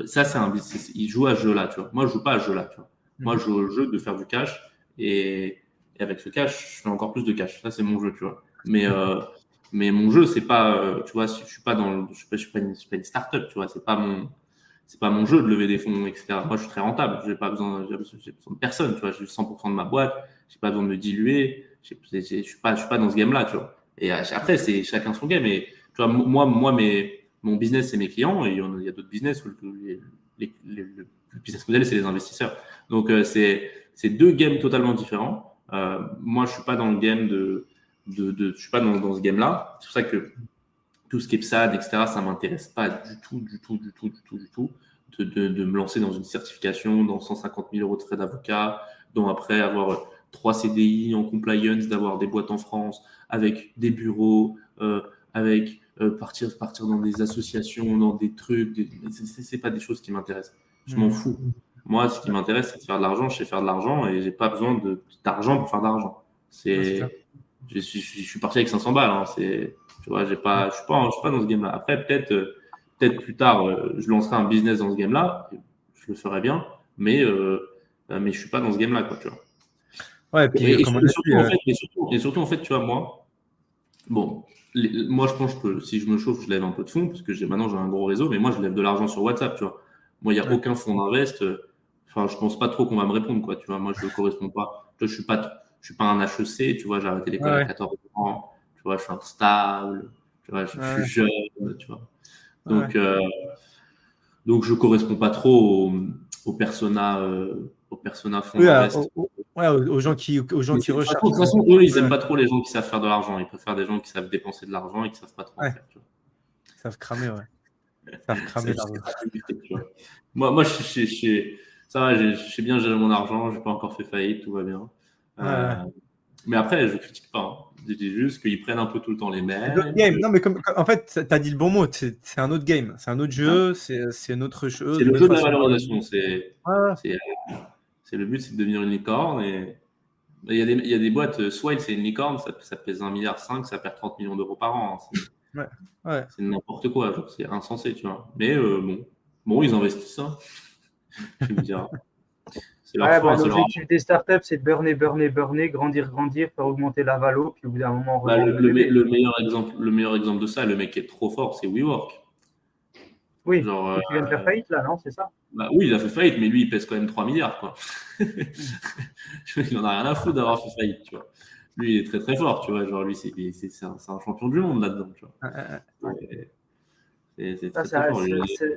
Ça, c'est un business. Ils jouent à ce jeu-là, tu vois. Moi, je joue pas à ce jeu-là, tu vois. Moi, je joue au jeu de faire du cash et avec ce cash, je fais encore plus de cash. Ça, c'est mon jeu, tu vois. Mais mon jeu, c'est pas, tu vois, je suis pas je suis pas une start-up, tu vois. C'est pas mon jeu de lever des fonds, etc. Moi, je suis très rentable. J'ai besoin de personne, tu vois. J'ai 100% de ma boîte. J'ai pas besoin de me diluer. Je suis pas dans ce game-là, tu vois. Et après, c'est chacun son game. Et tu vois, mon business, c'est mes clients. Et il y a d'autres business où le business model, c'est les investisseurs. Donc, c'est deux games totalement différents. Moi, je suis pas dans le game je suis pas dans ce game-là. C'est pour ça que tout ce qui est PSAD, etc., ça m'intéresse pas du tout, de me lancer dans une certification, dans 150 000 euros de frais d'avocat, dont après avoir 3 CDI en compliance, d'avoir des boîtes en France, avec des bureaux, avec partir dans des associations, dans des trucs. C'est pas des choses qui m'intéressent. Je m'en fous. Moi, ce qui m'intéresse, c'est de faire de l'argent. Je sais faire de l'argent et j'ai pas besoin d'argent pour faire de l'argent. Je suis parti avec 500 balles. Hein. Tu vois, je suis pas dans ce game-là. Après, peut-être plus tard, je lancerai un business dans ce game-là. Je le ferai bien, mais je suis pas dans ce game-là, quoi, tu vois. Ouais, puis comme on a dit, surtout, en fait, tu vois, moi, bon, moi, je pense que si je me chauffe, je lève un peu de fonds, parce que maintenant, j'ai un gros réseau, mais moi, je lève de l'argent sur WhatsApp, tu vois. Moi, il n'y a aucun fonds d'invest. Enfin, je pense pas trop qu'on va me répondre, quoi, tu vois. Moi, je ne corresponds pas. Je suis pas un HEC, tu vois, j'ai arrêté l'école à 14 ans, tu vois, je suis instable, tu vois, je suis jeune, tu vois. Donc je corresponds pas trop au persona fonds d'invest. Aux gens qui recherchent. De toute façon, eux, ils aiment pas trop les gens qui savent faire de l'argent. Ils préfèrent des gens qui savent dépenser de l'argent et qui savent pas trop en faire. Tu vois. Ils savent cramer, ouais. Ils savent cramer l'argent. Moi, ça va, je sais bien gérer mon argent. J'ai pas encore fait faillite, tout va bien. Mais après, je critique pas. Hein. Je dis juste qu'ils prennent un peu tout le temps les mêmes. Non, mais en fait, tu as dit le bon mot. C'est un autre game. C'est un autre jeu. C'est une autre chose. C'est le jeu de la valorisation. Le but, c'est de devenir une licorne. Et il y a des boîtes, Swile, c'est une licorne, ça pèse 1,5 milliard, ça perd 30 millions d'euros par an. Hein. C'est n'importe quoi. C'est insensé, tu vois. Mais bon, Bon, ils investissent, hein. Tu me diras. C'est leur Ouais, choix, bah, hein, c'est leur l'objectif des startups, c'est de burner, grandir, faire augmenter la valo, puis au bout d'un moment, Bah, revendre le bébé. le meilleur exemple de ça, le mec qui est trop fort, c'est WeWork. Oui, Genre, et qui vient de faire faillite là, non, c'est ça? bah oui, il a fait faillite, mais lui, il pèse quand même 3 milliards, quoi. Il en a rien à foutre d'avoir fait faillite, tu vois. Lui, il est très très fort, tu vois. Genre, lui, c'est un champion du monde là-dedans, tu vois. C'est Ça, très très fort.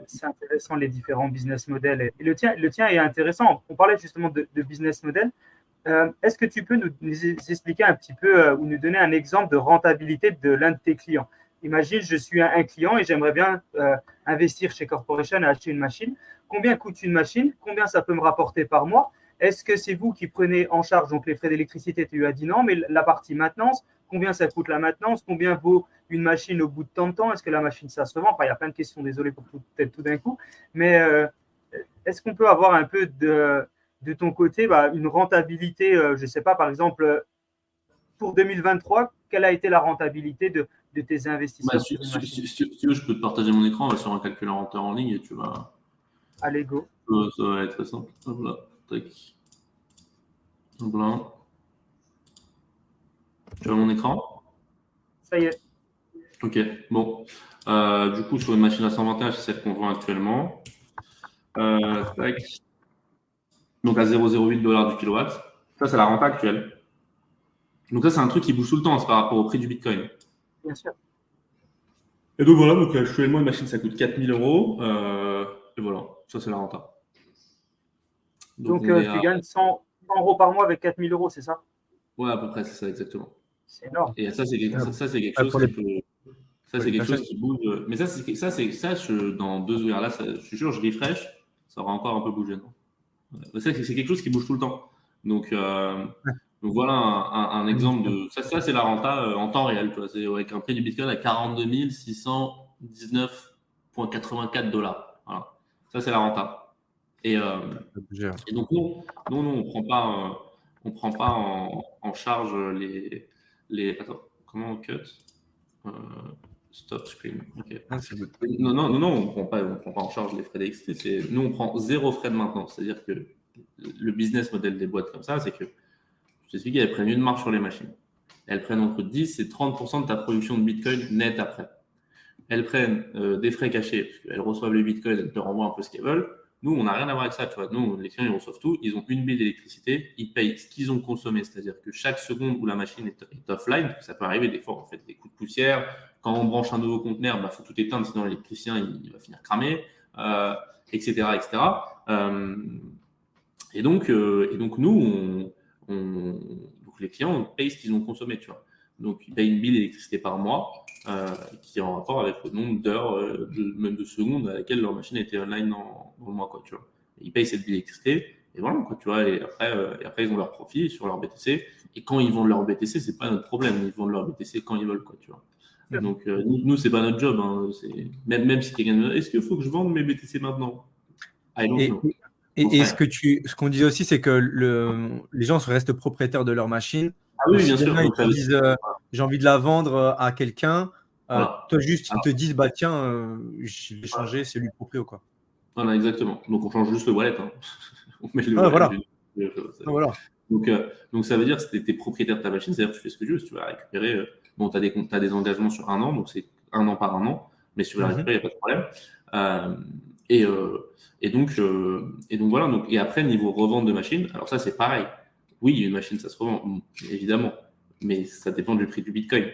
c'est intéressant, les différents business models. Et le tien est intéressant. On parlait justement de business model. Est-ce que tu peux nous expliquer un petit peu ou nous donner un exemple de rentabilité de l'un de tes clients? Imagine, je suis un client et j'aimerais bien investir chez Corporation et acheter une machine. Combien coûte une machine? Combien ça peut me rapporter par mois? Est-ce que c'est vous qui prenez en charge donc les frais d'électricité? Tu as dit non, mais la partie maintenance, combien ça coûte la maintenance? Combien vaut une machine au bout de tant de temps? Est-ce que la machine, ça se vend? Enfin, il y a plein de questions, désolé pour peut-être tout d'un coup. Mais est-ce qu'on peut avoir un peu de ton côté une rentabilité, je ne sais pas, par exemple, pour 2023, quelle a été la rentabilité de tes Bah, investissements sur une machine? si tu veux, je peux te partager mon écran, on va sur un calculateur en ligne et tu vas. Allez, go. Ça va être très simple. Hop là, tac. Hop là. Tu vois mon écran? Ça y est. Ok, bon. Du coup, sur une machine à 121, c'est celle qu'on vend actuellement. Tac. Donc à 0,08 $ du kilowatt. Ça, c'est la renta actuelle. Donc ça, c'est un truc qui bouge tout le temps, c'est par rapport au prix du Bitcoin. Bien sûr. Et donc voilà, donc actuellement, une machine, ça coûte 4 000 €. Et voilà, ça, c'est la renta. Donc Donc, on est tu à. gagnes 100 € par mois avec 4 000 €, c'est ça? Ouais, à peu près, c'est ça, exactement. C'est énorme. Et ça, c'est quelque Ouais, chose pour qui les, peut. Ça, pour c'est les quelque chose personnes. qui bouge. Mais dans 2 heures, là, je suis sûr, je refresh, ça aura encore un peu bougé. Non. Ouais. Ça, c'est quelque chose qui bouge tout le temps. Donc, voilà un exemple de. Ça c'est la renta en temps réel. Tu vois, c'est avec un prix du Bitcoin à 42 619,84 $. Voilà. Ça, c'est la renta. Et, et donc, nous, on prend pas en charge Attends, comment on cut? Euh, Stop screen. Ok. Non, on prend pas en charge les frais d'électricité. Nous, on prend 0 frais de maintenance. C'est-à-dire que le business model des boîtes comme ça, c'est que, je t'explique, elles prennent une marge sur les machines. Elles prennent entre 10 et 30% de ta production de Bitcoin net après. Elles prennent des frais cachés, parce qu'elles reçoivent les Bitcoins, elles te renvoient un peu ce qu'elles veulent. Nous, on n'a rien à voir avec ça, tu vois. Nous, les clients, ils reçoivent tout. Ils ont une bille d'électricité. Ils payent ce qu'ils ont consommé. C'est-à-dire que chaque seconde où la machine est offline, parce que ça peut arriver des fois, en fait, des coups de poussière. Quand on branche un nouveau conteneur, il faut tout éteindre, sinon l'électricien, il va finir cramé, etc., etc. Et donc, nous, donc les clients payent ce qu'ils ont consommé, tu vois. Donc, ils payent une bille d'électricité par mois qui est en rapport avec le nombre d'heures, même de secondes à laquelle leur machine a été online dans le mois, quoi, tu vois. Ils payent cette bille d'électricité et voilà, quoi, tu vois. Et après, ils ont leur profit sur leur BTC. Et quand ils vendent leur BTC, c'est pas notre problème. Ils vendent leur BTC quand ils veulent, quoi, tu vois. Donc, nous, c'est pas notre job. Hein. Même si quelqu'un me dit, est-ce qu'il faut que je vende mes BTC maintenant? I don't Et, know. et ce qu'on disait aussi, c'est que les gens restent propriétaires de leur machine. Ah Donc, oui, si bien sûr. demain ils Donc, te disent j'ai envie de la vendre à quelqu'un, voilà. toi juste ils Alors, te disent bah tiens, je vais changer, c'est lui le proprio quoi. voilà, exactement. Donc, on change juste le wallet. Hein. On met le Ah, wallet. voilà. Ah, voilà. Donc, ça veut dire que si tu es propriétaire de ta machine, c'est-à-dire que tu fais ce que tu veux. Si tu vas récupérer, bon, tu as des engagements sur 1 an, donc c'est 1 an par 1 an, mais si tu veux la récupérer, il n'y a pas de problème. Et donc voilà. Donc, et après, niveau revente de machine, alors ça, c'est pareil. Oui, une machine, ça se revend, évidemment, mais ça dépend du prix du Bitcoin.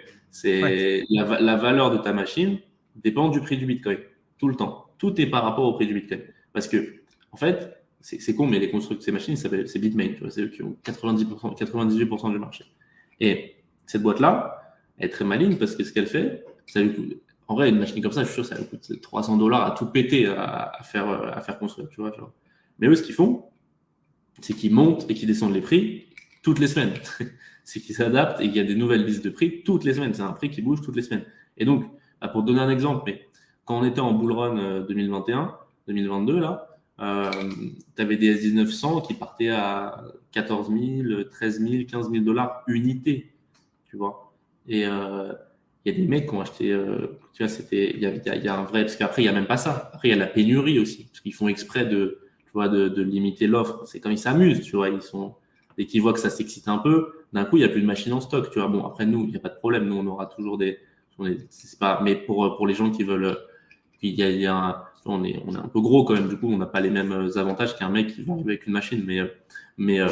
Ouais. La valeur de ta machine dépend du prix du Bitcoin, tout le temps. Tout est par rapport au prix du Bitcoin. Parce que, en fait, c'est con, mais les constructeurs de ces machines, c'est Bitmain, tu vois, c'est eux qui ont 90%, 98% du marché. Et cette boîte-là, elle est très maligne parce que ce qu'elle fait, ça lui coûte. En vrai, une machine comme ça, je suis sûr, ça lui coûte 300 $ à tout péter à faire construire, tu vois. Genre. Mais eux, ce qu'ils font, c'est qu'ils montent et qu'ils descendent les prix toutes les semaines. C'est qu'ils s'adaptent et qu'il y a des nouvelles listes de prix toutes les semaines. C'est un prix qui bouge toutes les semaines. Et donc, pour te donner un exemple, mais quand on était en bull run 2021, 2022, là, tu avais des S1900 qui partaient à 14 000, 13 000, 15 000 $ unité, tu vois. Et il y a des mecs qui ont acheté, tu vois, il y a un vrai, parce qu'après, il n'y a même pas ça. Après, il y a la pénurie aussi, parce qu'ils font exprès tu vois, de limiter l'offre. C'est comme ils s'amusent, tu vois, dès qu'ils voient que ça s'excite un peu, d'un coup, il n'y a plus de machines en stock, tu vois. Bon, après, nous, il n'y a pas de problème. Nous, on aura toujours c'est pas, mais pour les gens qui veulent, puis on est un peu gros quand même, du coup, on n'a pas les mêmes avantages qu'un mec qui va arriver avec une machine, mais, euh,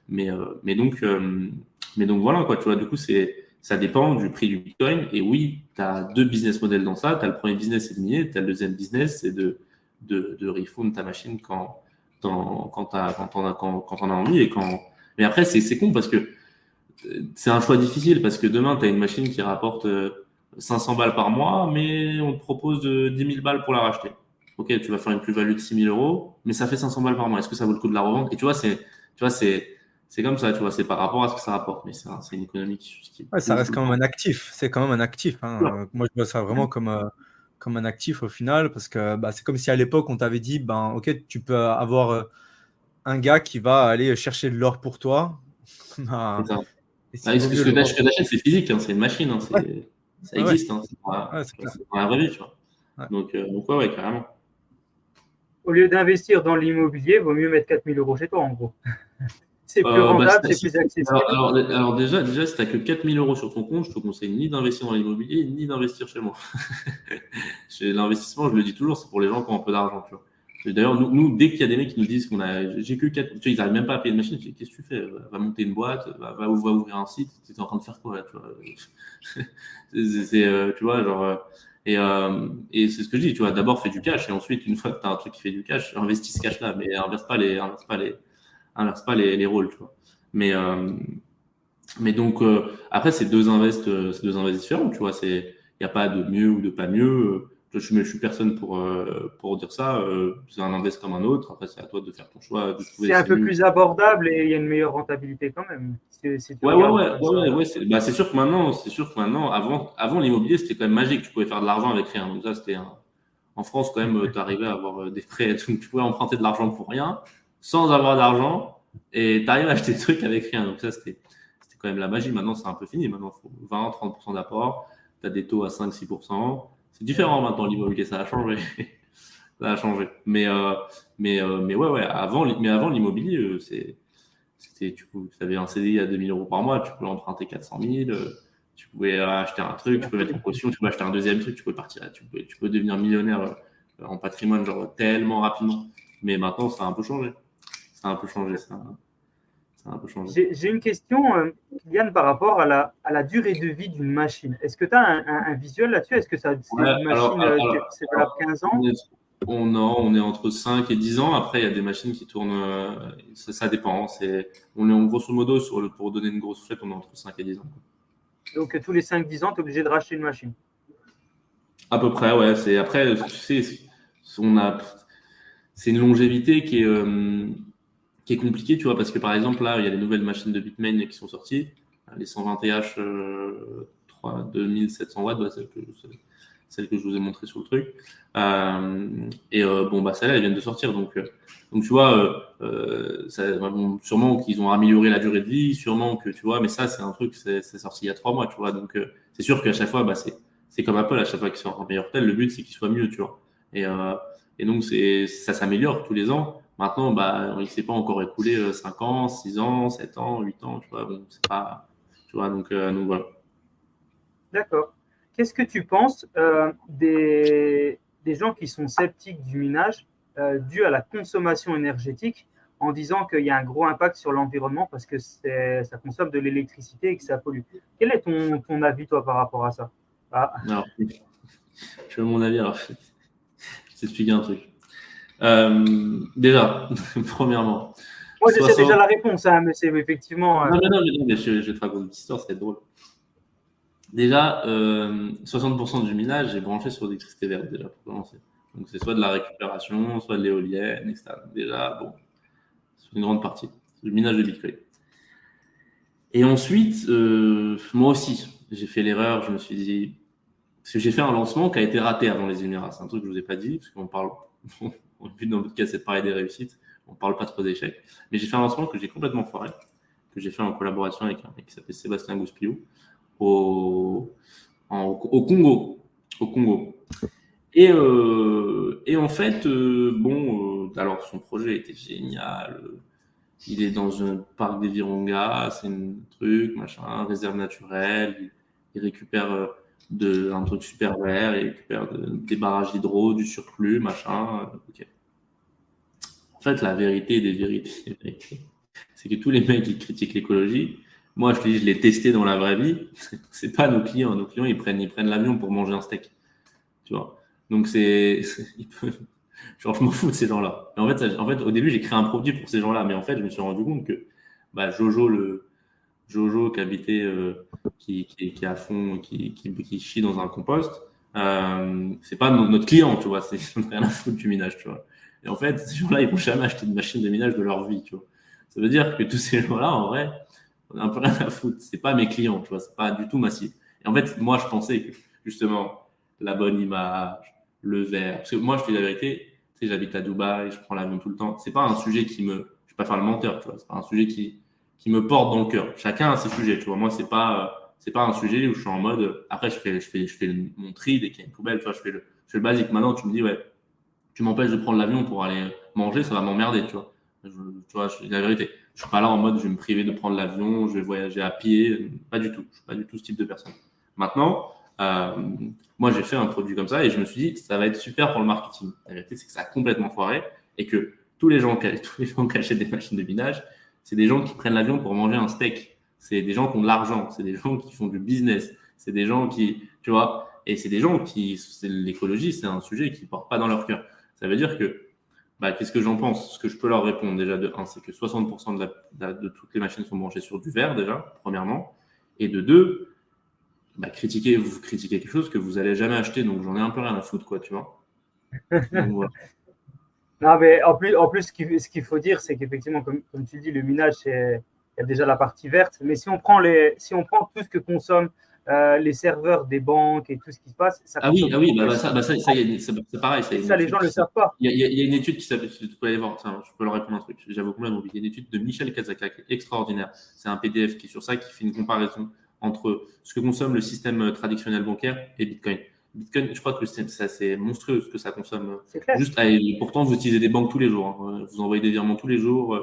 mais donc voilà, quoi, tu vois, du coup, ça dépend du prix du Bitcoin. Et oui, tu as deux business models dans ça. Tu as le premier business, c'est de miner. Tu as le deuxième business, c'est de refund ta machine quand on a envie. Mais après, c'est con parce que c'est un choix difficile parce que demain, tu as une machine qui rapporte 500 balles par mois, mais on te propose 10 000 balles pour la racheter. Ok, tu vas faire une plus-value de 6 000 euros, mais ça fait 500 balles par mois. Est-ce que ça vaut le coup de la revendre? Et tu vois, c'est comme ça, tu vois, c'est par rapport à ce que ça rapporte, mais c'est une économie qui Ouais, ça bouge reste tout le quand même temps. un actif. C'est quand même un actif, hein. Moi, je vois ça vraiment comme un actif au final, parce que bah, c'est comme si à l'époque, on t'avait dit, ben, ok, tu peux avoir un gars qui va aller chercher de l'or pour toi. C'est Ben, ça. et s'il Ah, vaut ce mieux que le ce revendre. que t'achètes, c'est physique, hein, c'est une machine, hein, Ouais, ça ouais, ouais, existe, hein, ouais, c'est tu vois, clair. c'est dans la vraie vie, tu vois. Ouais. Donc ouais, carrément. Au lieu d'investir dans l'immobilier, il vaut mieux mettre 4 000 euros chez toi, en gros. C'est plus rentable, c'est plus accessible. Alors déjà, si tu n'as que 4 000 euros sur ton compte, je te conseille ni d'investir dans l'immobilier, ni d'investir chez moi. L'investissement, je le dis toujours, c'est pour les gens qui ont un peu d'argent, tu vois. Et d'ailleurs, dès qu'il y a des mecs qui nous disent j'ai que 4, tu vois, ils n'arrivent même pas à payer une machine, je dis, qu'est-ce que tu fais? Va monter une boîte, va ouvrir un site, tu es en train de faire quoi, là, tu vois? Tu vois, genre, et c'est ce que je dis, tu vois, d'abord fais du cash, et ensuite, une fois que tu as un truc qui fait du cash, investis ce cash-là, mais inverse pas les rôles, tu vois. Mais, euh, mais donc, après, c'est deux invests différents, tu vois. Il n'y a pas de mieux ou de pas mieux. Je suis personne pour dire ça. C'est un invest comme un autre. Après, c'est à toi de faire ton choix, de trouver C'est un si peu mieux. plus abordable et il y a une meilleure rentabilité quand même, si tu Ouais, ouais, regardes ouais, comme ouais, ça. ouais. C'est sûr que maintenant, avant l'immobilier, c'était quand même magique. Tu pouvais faire de l'argent avec rien. Donc ça, en France, quand même, tu arrivais à avoir des prêts. Donc, tu pouvais emprunter de l'argent pour rien, sans avoir d'argent, et tu arrives à acheter des trucs avec rien. Donc ça, c'était quand même la magie. Maintenant, c'est un peu fini. Maintenant, il faut 20-30% d'apport. Tu as des taux à 5-6%. C'est différent maintenant, l'immobilier. Ça a changé. Ça a changé. Mais ouais, ouais. Avant l'immobilier, tu avais un CDI à 2 000 euros par mois. Tu pouvais emprunter 400 000. Tu pouvais acheter un truc, tu peux mettre en caution, tu peux acheter un deuxième truc, tu peux partir, tu peux devenir millionnaire en patrimoine genre tellement rapidement. Mais maintenant, ça a un peu changé. Ça a un peu changé. Ça a un peu changé. J'ai une question, Kylian, par rapport à la durée de vie d'une machine. Est-ce que tu as un visuel là-dessus? Est-ce que c'est Ouais, une machine c'est valable 15 ans? On est entre 5 et 10 ans. Après, il y a des machines qui tournent. Ça dépend. On est en grosso modo, pour donner une grosse fourchette, on est entre 5 et 10 ans. Donc tous les 5-10 ans, tu es obligé de racheter une machine. À peu près, ouais. Après, tu sais, c'est une longévité qui est compliqué, tu vois, parce que par exemple, là, il y a les nouvelles machines de Bitmain qui sont sorties, les 120H 2700 watts, bah, celle que je vous ai montré sur le truc. Bon, bah, celles-là, elles viennent de sortir. Donc tu vois, bon, sûrement qu'ils ont amélioré la durée de vie, sûrement que, tu vois, mais ça, c'est un truc, c'est sorti il y a 3 mois, tu vois. Donc, c'est sûr qu'à chaque fois, bah, c'est comme Apple, à chaque fois qu'ils sortent un meilleur tel, le but, c'est qu'il soit mieux, tu vois. Et donc, ça s'améliore tous les ans. Maintenant, bah, il ne s'est pas encore écoulé 5 ans, 6 ans, 7 ans, 8 ans, tu vois. Bon, c'est pas, tu vois, donc voilà. D'accord. Qu'est-ce que tu penses des gens qui sont sceptiques du minage dû à la consommation énergétique en disant qu'il y a un gros impact sur l'environnement parce que ça consomme de l'électricité et que ça pollue? Quel est ton avis, toi, par rapport à ça? Alors, tu veux mon avis? Alors, je vais t'expliquer un truc. Déjà, premièrement, Moi, je sais 60... déjà la réponse, hein, mais c'est effectivement. Non, mais je vais te raconter une petite histoire, ça va être drôle. Déjà, 60% du minage est branché sur l'électricité verte, déjà, pour commencer. Donc, c'est soit de la récupération, soit de l'éolienne, etc. Donc, déjà, bon, c'est une grande partie. C'est le minage de Bitcoin. Et ensuite, moi aussi, j'ai fait l'erreur, je me suis dit. Parce que j'ai fait un lancement qui a été raté avant les Émirats. C'est un truc que je ne vous ai pas dit, parce qu'on parle. Le but dans votre cas, c'est de parler des réussites. On ne parle pas trop d'échecs. Mais j'ai fait un lancement que j'ai complètement foiré, que j'ai fait en collaboration avec un mec qui s'appelle Sébastien Gouspillou, au Congo. Au Congo. Et en fait, alors son projet était génial. Il est dans un parc des Virunga, c'est un truc, machin, réserve naturelle. Il récupère un truc super vert, il récupère des barrages hydro, du surplus, machin. Ok. En fait, la vérité des vérités, c'est que tous les mecs qui critiquent l'écologie, moi je te dis, je l'ai testé dans la vraie vie. C'est pas nos clients. Nos clients, ils prennent l'avion pour manger un steak. Tu vois. Donc genre, je m'en fous de ces gens-là. Mais en fait, au début, j'ai créé un produit pour ces gens-là, mais en fait, je me suis rendu compte que Jojo qui habitait, qui est à fond, qui chie dans un compost, c'est pas notre client, tu vois. C'est rien à foutre du minage, tu vois. Et en fait, ces gens-là, ils vont jamais acheter de machine de minage de leur vie, tu vois. Ça veut dire que tous ces gens-là, en vrai, on a un peu rien à foutre. C'est pas mes clients, tu vois. C'est pas du tout ma cible. Et en fait, moi, je pensais que justement la bonne image, le vert. Parce que moi, je te dis la vérité, tu sais, j'habite à Dubaï, je prends l'avion tout le temps. C'est pas un sujet qui me, je vais pas faire le menteur, tu vois. C'est pas un sujet qui me porte dans le cœur. Chacun a ses sujets, tu vois. Moi, c'est pas un sujet où je suis en mode. Après, je fais mon tri dès qu'il y a une poubelle, tu vois. Je fais le basique. Maintenant, tu me dis, ouais, tu m'empêches de prendre l'avion pour aller manger, ça va m'emmerder, tu vois. Tu vois, je dis la vérité. Je suis pas là en mode, je vais me priver de prendre l'avion, je vais voyager à pied. Pas du tout. Je suis pas du tout ce type de personne. Maintenant, moi, j'ai fait un produit comme ça et je me suis dit, ça va être super pour le marketing. La vérité, c'est que ça a complètement foiré et que tous les gens qui achètent des machines de minage, c'est des gens qui prennent l'avion pour manger un steak. C'est des gens qui ont de l'argent. C'est des gens qui font du business. C'est des gens qui, tu vois, et c'est des gens qui, l'écologie, c'est un sujet qui ne porte pas dans leur cœur. Ça veut dire que, qu'est-ce que j'en pense? Ce que je peux leur répondre déjà de 1, c'est que 60% de toutes les machines sont branchées sur du verre déjà, premièrement. Et de 2, vous critiquez quelque chose que vous allez jamais acheter, donc j'en ai un peu rien à foutre, quoi, tu vois. Donc, voilà. Non, mais en plus ce qu'il faut dire, c'est qu'effectivement, comme tu dis, le minage, il y a déjà la partie verte. Mais si on prend tout ce que consomment les serveurs des banques et tout ce qui se passe, ça oui, consomme beaucoup plus. ça, c'est pareil. Ça, les gens ne le savent pas. Il y a une étude qui s'appelle, tu peux aller voir, je peux leur répondre un truc, j'avais complètement oublié. Il y a une étude de Michel Kazaka qui est extraordinaire. C'est un PDF qui est sur ça, qui fait une comparaison entre ce que consomme le système traditionnel bancaire et Bitcoin. Bitcoin, je crois que c'est monstrueux ce que ça consomme. C'est clair. Pourtant, vous utilisez des banques tous les jours. Hein. Vous envoyez des virements tous les jours.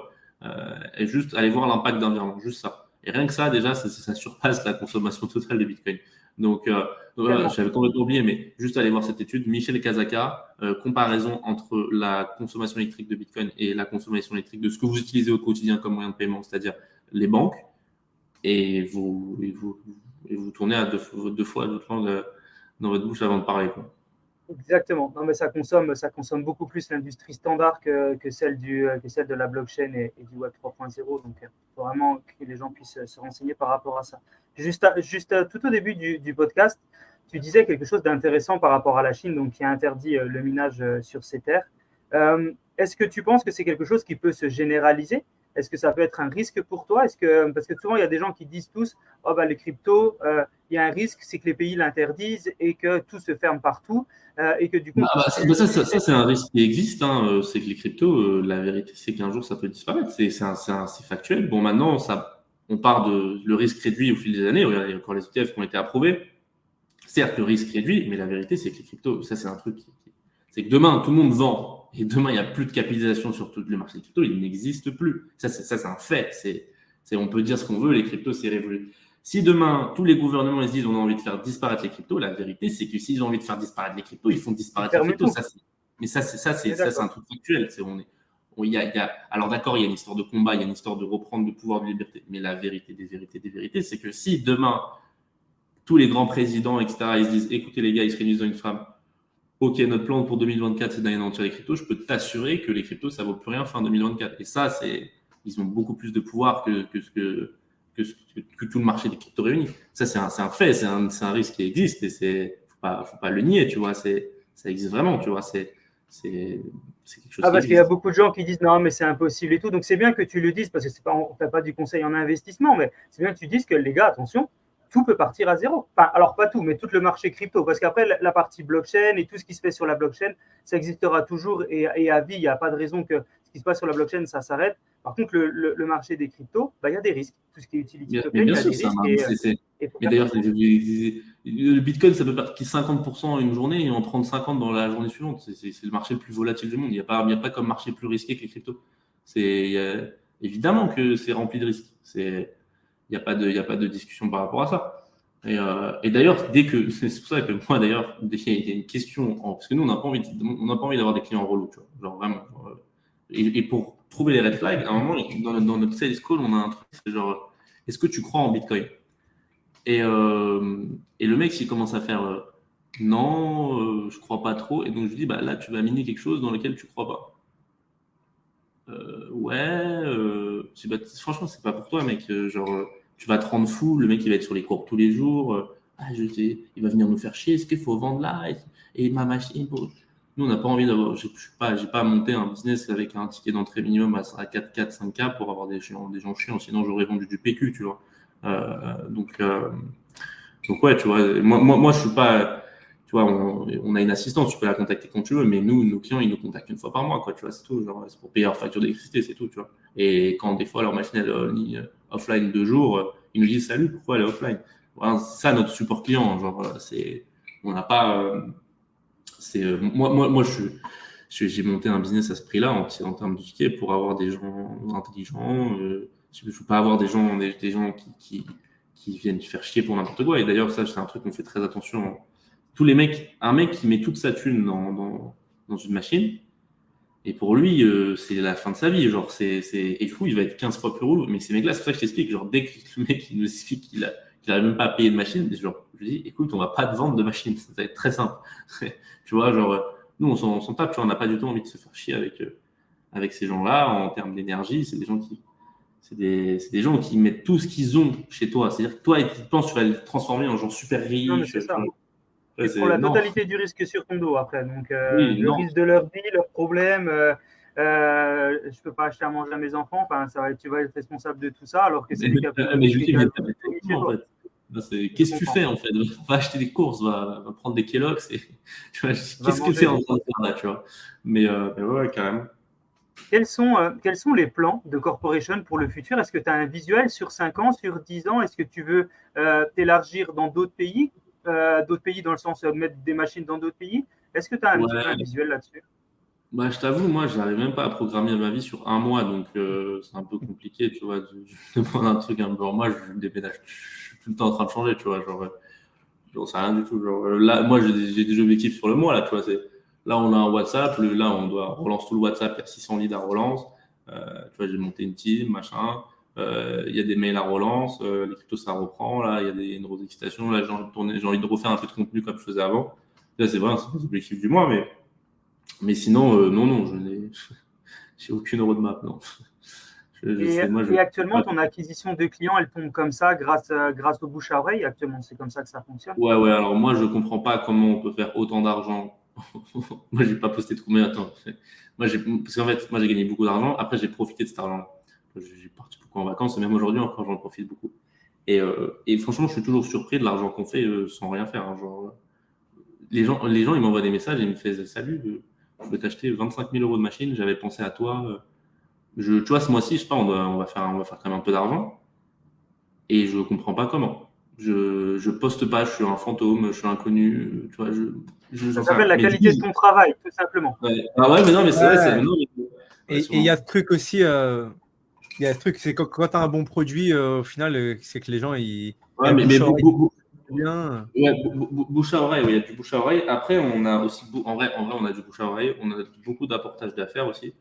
Et juste, allez voir l'impact d'un virement, juste ça. Et rien que ça, déjà, ça surpasse la consommation totale de Bitcoin. Donc voilà, j'avais complètement oublié, mais juste aller voir cette étude. Michel Kazaka, comparaison entre la consommation électrique de Bitcoin et la consommation électrique de ce que vous utilisez au quotidien comme moyen de paiement, c'est-à-dire les banques, et vous tournez à deux fois dans votre bouche avant de parler, quoi. Exactement. Non, mais ça consomme beaucoup plus l'industrie standard que celle de la blockchain et du Web 3.0. Donc, il faut vraiment que les gens puissent se renseigner par rapport à ça. Juste tout au début du podcast, tu disais quelque chose d'intéressant par rapport à la Chine, donc qui a interdit le minage sur ses terres. Est-ce que tu penses que c'est quelque chose qui peut se généraliser? Est-ce que ça peut être un risque pour toi? Parce que souvent, il y a des gens qui disent tous, les cryptos, il y a un risque, c'est que les pays l'interdisent et que tout se ferme partout. Et que du coup, ça, c'est un risque qui existe. Hein. C'est que les cryptos, la vérité, c'est qu'un jour, ça peut disparaître. C'est factuel. Bon, maintenant, on part de le risque réduit au fil des années. Regardez, il y a encore les ETF qui ont été approuvés. Certes, le risque réduit, mais la vérité, c'est que les cryptos, ça, c'est un truc c'est que demain, tout le monde vend. Et demain, il n'y a plus de capitalisation sur tout le marché des cryptos. Il n'existe plus. Ça, c'est un fait. On peut dire ce qu'on veut. Les cryptos, c'est révolu. Si demain, tous les gouvernements ils se disent on a envie de faire disparaître les cryptos, la vérité, c'est que s'ils ont envie de faire disparaître les cryptos, ils font disparaître les cryptos. C'est un truc factuel. Alors d'accord, il y a une histoire de combat, il y a une histoire de reprendre le pouvoir de liberté. Mais la vérité des vérités, c'est que si demain, tous les grands présidents, etc., ils se disent écoutez les gars, ils se réunissent dans une femme. Ok, notre plan pour 2024, c'est d'anéantir les cryptos. Je peux t'assurer que les cryptos, ça vaut plus rien fin 2024. Et ça, ils ont beaucoup plus de pouvoir que tout le marché des cryptos réunis. Ça, c'est un fait, c'est un risque qui existe et faut pas le nier, tu vois. Ça existe vraiment, tu vois. C'est quelque chose. Parce qu'il y a beaucoup de gens qui disent non, mais c'est impossible et tout. Donc c'est bien que tu le dises parce que on ne fait pas du conseil en investissement, mais c'est bien que tu dises que les gars, attention, tout peut partir à zéro. Enfin, alors pas tout, mais tout le marché crypto. Parce qu'après, la partie blockchain et tout ce qui se fait sur la blockchain, ça existera toujours et à vie. Il n'y a pas de raison que ce qui se passe sur la blockchain, ça s'arrête. Par contre, le marché des cryptos, il y a des risques. Tout ce qui est utility Mais token, il y bien a sûr, des risques. mais d'ailleurs, le Bitcoin, ça peut partir 50% une journée et en prendre 50 dans la journée suivante. C'est le marché le plus volatile du monde. Il n'y a pas comme marché plus risqué que les cryptos. Évidemment que c'est rempli de risques. Il n'y a pas de discussion par rapport à ça. Et d'ailleurs, c'est pour ça que moi, d'ailleurs, il y a une question, parce que nous, on n'a pas envie d'avoir des clients relous, tu vois, genre vraiment. Et pour trouver les red flags, à un moment, dans notre sales call, on a un truc, c'est genre, est-ce que tu crois en Bitcoin? Et le mec, s'il commence à faire non, je crois pas trop, et donc je lui dis, bah là, tu vas miner quelque chose dans lequel tu crois pas. Franchement, c'est pas pour toi, mec. Tu vas te rendre fou. Le mec, il va être sur les cours tous les jours. Il va venir nous faire chier. Est-ce qu'il faut vendre là? Et ma machine. Nous, on n'a pas envie d'avoir. J'ai pas monté un business avec un ticket d'entrée minimum à 4K, 5K pour avoir des gens chiants. Sinon, j'aurais vendu du PQ, tu vois. Donc ouais, tu vois. Moi, je suis pas. Tu vois, on a une assistante, tu peux la contacter quand tu veux, mais nous, nos clients, ils nous contactent une fois par mois, quoi, tu vois, c'est tout. Genre, c'est pour payer leur facture d'électricité, c'est tout, tu vois. Et quand des fois leur machine elle est offline 2 jours, ils nous disent salut, pourquoi elle est offline? Voilà, c'est ça notre support client. Genre, on n'a pas. Moi, j'ai monté un business à ce prix-là en termes de ticket pour avoir des gens intelligents. Je ne veux pas avoir des gens qui viennent faire chier pour n'importe quoi. Et d'ailleurs, ça, c'est un truc qu'on fait très attention. Tous les mecs, un mec qui met toute sa thune dans une machine, et pour lui, c'est la fin de sa vie. Genre, et du coup, il va être 15 fois plus relou. Mais ces mecs-là, c'est pour ça que je t'explique. Genre, dès que le mec il nous explique qu'il n'arrive même pas à payer de machine, genre, je lui dis, écoute, on va pas te vendre de machine. Ça va être très simple. Tu vois, genre, nous, on s'en tape. Tu vois, on n'a pas du tout envie de se faire chier avec ces gens-là en termes d'énergie. C'est des gens qui mettent tout ce qu'ils ont chez toi. C'est-à-dire que toi, tu penses que tu vas les transformer en gens super riches. Non, mais c'est ça. Ils prennent la totalité du risque sur ton dos après. Donc, le risque de leur vie, leurs problèmes. Je peux pas acheter à manger à mes enfants. Enfin, tu vas être responsable de tout ça, alors que c'est lui qui a pris. Mais je dis, en fait. Qu'est-ce que tu fais en fait? Va acheter des courses, va prendre des Kellogg's. Qu'est-ce que tu es en train de faire là, tu vois? Mais ouais, carrément. Quels sont les plans de Corporation pour le futur? Est-ce que tu as un visuel sur 5 ans, sur 10 ans? Est-ce que tu veux t'élargir dans d'autres pays? D'autres pays dans le sens de mettre des machines dans d'autres pays? Est-ce que tu as un visuel là-dessus? Bah, je t'avoue, moi, je n'arrive même pas à programmer ma vie sur un mois, donc c'est un peu compliqué, tu vois, de prendre un truc un peu. Moi, je déménage, je suis tout le temps en train de changer, tu vois, genre, j'en sais rien du tout. Genre, là, moi, j'ai des objectifs sur le mois, là, tu vois, là, on a un WhatsApp, là, on relance tout le WhatsApp, il y a 600 leads à relance, tu vois, j'ai monté une team, machin, il y a des mails à relance, les cryptos, ça reprend, là, il y a une grosse excitation, là, j'ai envie de refaire un peu de contenu comme je faisais avant. Là, c'est vrai, c'est les objectifs du mois, mais sinon, non, j'ai aucune roadmap, non. Et actuellement, ton acquisition de clients, elle tombe comme ça grâce au bouche à oreille. Actuellement, c'est comme ça que ça fonctionne. Ouais. Alors moi, je comprends pas comment on peut faire autant d'argent. Moi, j'ai pas posté de combien. Attends. Parce qu'en fait, moi, j'ai gagné beaucoup d'argent. Après, j'ai profité de cet argent. J'ai parti beaucoup en vacances. Et même aujourd'hui, encore, j'en profite beaucoup. Et franchement, je suis toujours surpris de l'argent qu'on fait sans rien faire. Hein. Genre, les gens, ils m'envoient des messages et ils me font salut. Je veux t'acheter 25 000 euros de machine. J'avais pensé à toi. Tu vois, ce mois-ci, je sais pas, on va faire quand même un peu d'argent. Et je comprends pas comment. Je poste pas, je suis un fantôme, je suis inconnu. Tu vois, ça s'appelle la qualité de ton travail, tout simplement. Ouais. Ah ouais, mais non, mais c'est vrai. Et il y a ce truc aussi. Il y a ce truc, c'est quand tu as un bon produit, au final, c'est que les gens, ils. Ouais, mais bien. Ouais, bouche à oreille, il y a du bouche à oreille. Après, on a aussi, en vrai, on a du bouche à oreille. On a beaucoup d'apportage d'affaires aussi.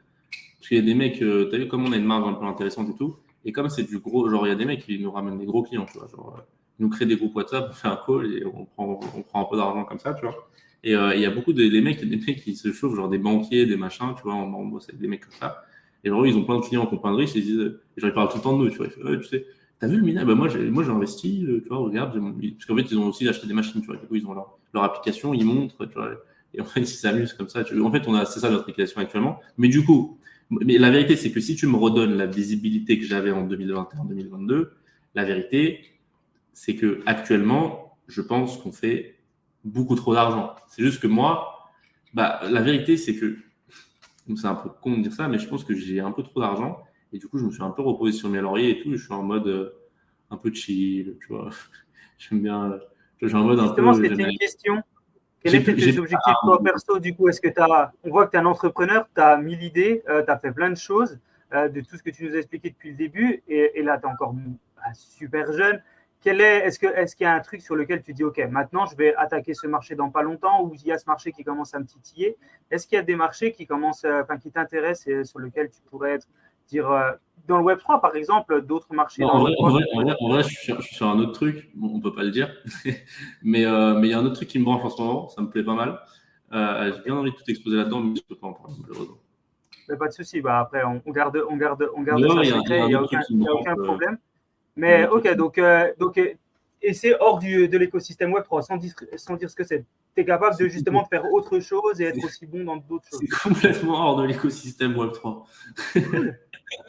Parce qu'il y a des mecs, tu as vu comme on a une marge un peu intéressante et tout. Et comme c'est du gros, genre, il y a des mecs qui nous ramènent des gros clients, tu vois. Genre, ils nous créent des groupes WhatsApp, on fait un call et on prend un peu d'argent comme ça, tu vois. Et il y a beaucoup des mecs qui se chauffent, genre des banquiers, des machins, tu vois. On bosse avec des mecs comme ça. Et genre, ils ont plein de clients qui ont plein de riches et ils disent, genre, ils parlent tout le temps de nous, tu vois. Ils font, tu sais, t'as vu le minage? Bah, moi, j'ai investi, tu vois, regarde. Parce qu'en fait, ils ont aussi acheté des machines, tu vois. Du coup, ils ont leur application, ils montrent, tu vois. Et en fait, ils s'amusent comme ça. En fait, c'est ça notre application actuellement. Mais du coup, la vérité, c'est que si tu me redonnes la visibilité que j'avais en 2021-2022, la vérité, c'est que actuellement, je pense qu'on fait beaucoup trop d'argent. C'est juste que moi, la vérité, c'est que, c'est un peu con de dire ça, mais je pense que j'ai un peu trop d'argent Et du coup, je me suis un peu reposé sur mes lauriers et tout. Je suis en mode un peu chill, tu vois. J'aime bien. Je suis en mode un Justement, peu. c'était une question. Quels J'ai étaient plus. J'ai tes objectifs toi, perso du coup? Est-ce que on voit que tu es un entrepreneur, tu as 1000 idées, tu as fait plein de choses, de tout ce que tu nous as expliqué depuis le début, et là, tu es encore super jeune. Est-ce qu'il y a un truc sur lequel tu dis, OK, maintenant, je vais attaquer ce marché dans pas longtemps, ou il y a ce marché qui commence à me titiller? Est-ce qu'il y a des marchés qui qui t'intéressent et sur lesquels tu pourrais dire, dans le Web3, par exemple, d'autres marchés Non, dans le Web3? en vrai, je suis sur un autre truc. Bon, on peut pas le dire, mais il y a un autre truc qui me branche en ce moment. Ça me plaît pas mal. J'ai bien envie de tout exposer là-dedans, mais je peux pas en parler malheureusement. Mais pas de souci. Bah, après, on Mais garde ouais, ça il y a secret, un il n'y a autre truc qui me y a branche. aucun problème. Il y a un Mais autre OK, truc qui me et c'est hors de l'écosystème Web3, sans dire ce que c'est. Tu es capable de justement de faire autre chose et être aussi bon dans d'autres choses. C'est complètement hors de l'écosystème Web3. Cool.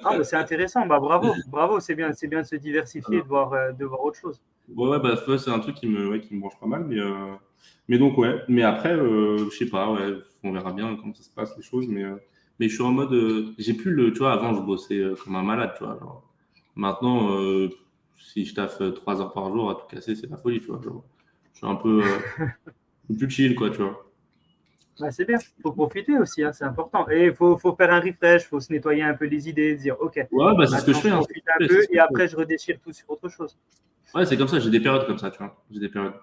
Ah, bah, c'est intéressant. Bah, bravo, c'est bien de se diversifier, de voir autre chose. Ouais, bah, ça, c'est un truc qui me branche pas mal. Mais donc, ouais. Mais après, je sais pas, ouais, on verra bien comment ça se passe, les choses. Mais je suis en mode. J'ai plus le. Tu vois, avant, je bossais comme un malade, tu vois. Genre. Maintenant, si je taffe 3 heures par jour à tout casser, c'est la folie, tu vois. Genre. Je suis un peu plus chill, quoi, tu vois. Bah, c'est bien. Il faut profiter aussi, hein, c'est important. Et il faut faire un refresh, il faut se nettoyer un peu les idées, dire OK, Ouais, bah, c'est ce que je maintenant fais. je Hein, profite un peu et après je redéchire tout sur autre chose. ouais, c'est comme ça. J'ai des périodes comme ça, tu vois. J'ai des périodes.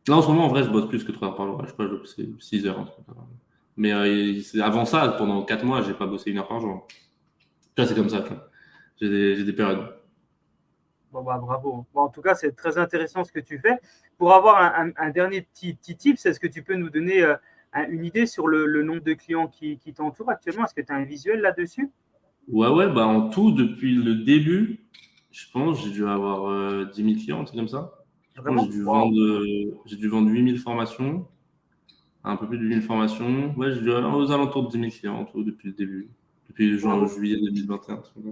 Là, en ce moment, en vrai, je bosse plus que 3 heures par jour. Je sais pas, je bosse 6 heures. Un truc comme ça. Mais avant ça, pendant 4 mois, j'ai pas bossé 1 heure par jour. Tu vois, c'est comme ça, tu vois. J'ai des périodes. Bon, bah, bravo. Bon, en tout cas, c'est très intéressant ce que tu fais. Pour avoir un dernier petit tip, est-ce que tu peux nous donner une idée sur le nombre de clients qui t'entourent actuellement? Est-ce que tu as un visuel là-dessus? Ouais, bah en tout, depuis le début, je pense, j'ai dû avoir 10 000 clients, un truc comme ça. Je pense que Vraiment? Wow. j'ai dû vendre 8 000 formations, un peu plus de 8 000 formations. Ouais, j'ai dû avoir aux alentours de 10 000 clients en tout depuis le début, depuis juillet 2021. Un truc comme ça.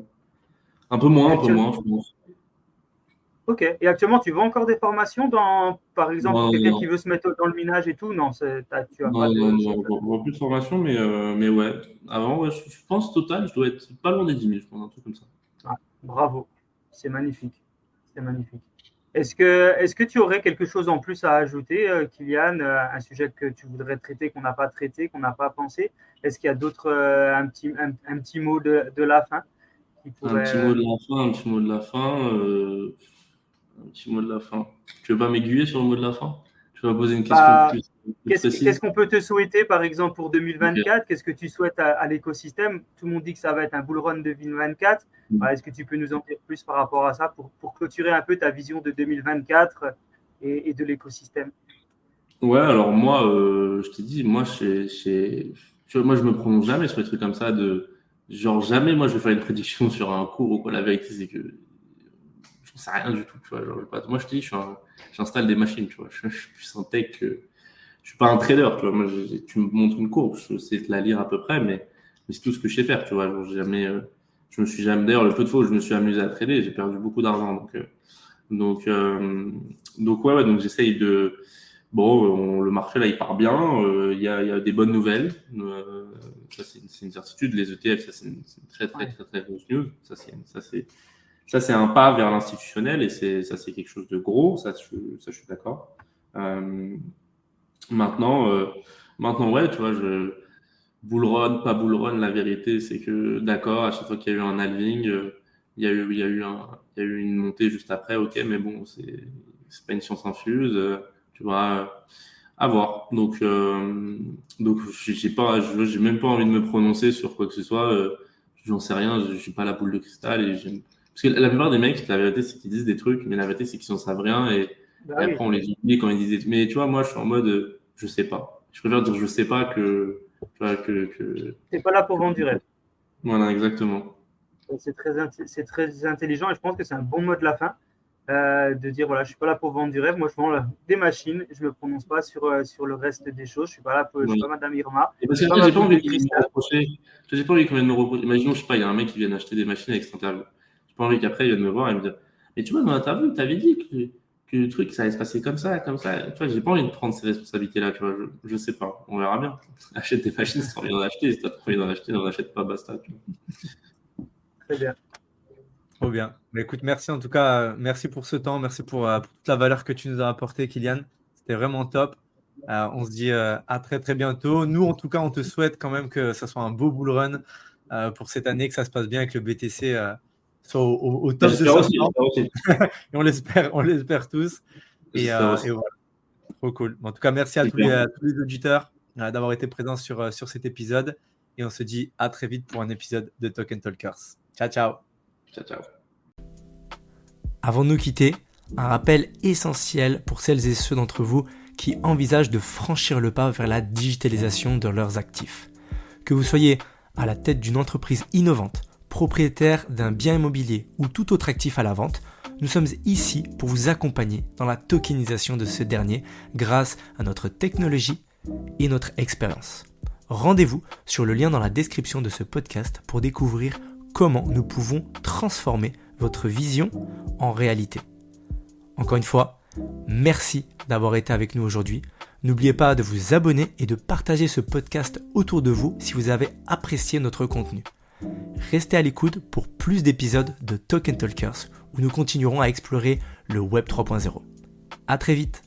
Un peu moins, je pense. OK. Et actuellement, tu vends encore des formations par exemple, pour Non, quelqu'un non, qui veut se mettre dans le minage et tout? Non, tu as pas non, de. je vois plus de formation, mais ouais. Avant, ouais, je pense total, je dois être pas loin des 10 000, je pense, un truc comme ça. Ah, bravo. C'est magnifique. C'est magnifique. Est-ce que tu aurais quelque chose en plus à ajouter, Kylian, un sujet que tu voudrais traiter, qu'on n'a pas traité, qu'on n'a pas pensé? Est-ce qu'il y a d'autres, un petit mot de la fin qui Un pourrait. petit mot de la fin, un petit mot de la fin. Un petit mot de la fin. Tu veux pas m'aiguiller sur le mot de la fin? Tu vas poser une question Bah, plus qu'est-ce précise? qu'on peut te souhaiter, par exemple, pour Ok. 2024? Qu'est-ce que tu souhaites à l'écosystème? Tout le monde dit que ça va être un bull run 2024. Bah, est-ce que tu peux nous en dire plus par rapport à ça pour clôturer un peu ta vision de 2024 et de l'écosystème? Ouais, alors moi, je t'ai dit, tu vois, moi, je me prononce jamais sur les trucs comme ça genre, jamais, moi, je vais faire une prédiction sur un cours ou quoi. La vérité, c'est que j'en sais rien du tout, tu vois. Genre, moi, je te dis, j'installe des machines, tu vois. Je suis plus un tech je suis pas un trader, tu vois. Moi, tu me montres une courbe, je sais te la lire à peu près, mais c'est tout ce que je sais faire, tu vois. Genre, je me suis jamais, d'ailleurs, le peu de fois où je me suis amusé à trader, j'ai perdu beaucoup d'argent. Donc, euh, donc ouais, donc j'essaye de. Bon, le marché là, il part bien. Il y a des bonnes nouvelles. Ça, c'est une certitude. Les ETF, ça, c'est une très, très, très, très grosse news. Ça, c'est un pas vers l'institutionnel et ça, c'est quelque chose de gros. Ça, je suis d'accord. Euh, maintenant, euh, maintenant, ouais, tu vois, bull run, pas bull run, la vérité, c'est que, d'accord, à chaque fois qu'il y a eu un halving, il y a eu une montée juste après, ok, mais bon, c'est pas une science infuse, tu vois, à voir. Donc, j'ai même pas envie de me prononcer sur quoi que ce soit, j'en sais rien, je suis pas la boule de cristal parce que la plupart des mecs, la vérité, c'est qu'ils disent des trucs, mais la vérité, c'est qu'ils en savent rien Bah et oui, après, on les oublie quand ils disent mais tu vois, moi, je suis en mode, je sais pas. Je préfère dire je sais pas tu vois, c'est pas là pour que- vendre du rêve. Voilà, exactement. C'est très intelligent et je pense que c'est un bon mot de la fin. De dire voilà, je suis pas là pour vendre du rêve, moi je vends des machines, je me prononce pas sur le reste des choses, je suis pas là je suis Voilà. pas Madame Irma, Et parce je que suis pas après, ma j'ai pas boule de envie qu'ils viennent me cristal. reprocher. J'ai pas envie qu'ils viennent me reprocher. Imaginons, je sais pas, il y a un mec qui vient acheter des machines avec cette interview. J'ai pas envie qu'après, il vienne me voir et me dire mais tu vois, dans l'interview, tu avais dit que le truc, ça allait se passer comme ça, comme ça. Tu vois, j'ai pas envie de prendre ces responsabilités-là, tu vois. Je sais pas. On verra bien. Achète des machines si t'as envie d'en acheter. Si t'as pas envie d'en acheter, n'en achète pas, basta. Tu vois. Très bien. Trop bien. Mais écoute, merci en tout cas, merci pour ce temps, merci pour toute la valeur que tu nous as apportée, Kylian. C'était vraiment top. On se dit à très très bientôt. Nous, en tout cas, on te souhaite quand même que ça soit un beau bull run pour cette année, que ça se passe bien, que le BTC soit au top de J'espère sa aussi, forme. j'espère aussi. Et on l'espère tous. Et J'espère aussi. voilà, trop cool. En tout cas, merci à tous les auditeurs d'avoir été présents sur cet épisode. Et on se dit à très vite pour un épisode de Token Talkers. Ciao, ciao. Ciao, ciao. Avant de nous quitter, un rappel essentiel pour celles et ceux d'entre vous qui envisagent de franchir le pas vers la digitalisation de leurs actifs. Que vous soyez à la tête d'une entreprise innovante, propriétaire d'un bien immobilier ou tout autre actif à la vente, nous sommes ici pour vous accompagner dans la tokenisation de ce dernier grâce à notre technologie et notre expérience. Rendez-vous sur le lien dans la description de ce podcast pour découvrir comment nous pouvons transformer votre vision en réalité. Encore une fois, merci d'avoir été avec nous aujourd'hui. N'oubliez pas de vous abonner et de partager ce podcast autour de vous si vous avez apprécié notre contenu. Restez à l'écoute pour plus d'épisodes de Token Talkers où nous continuerons à explorer le Web 3.0. À très vite.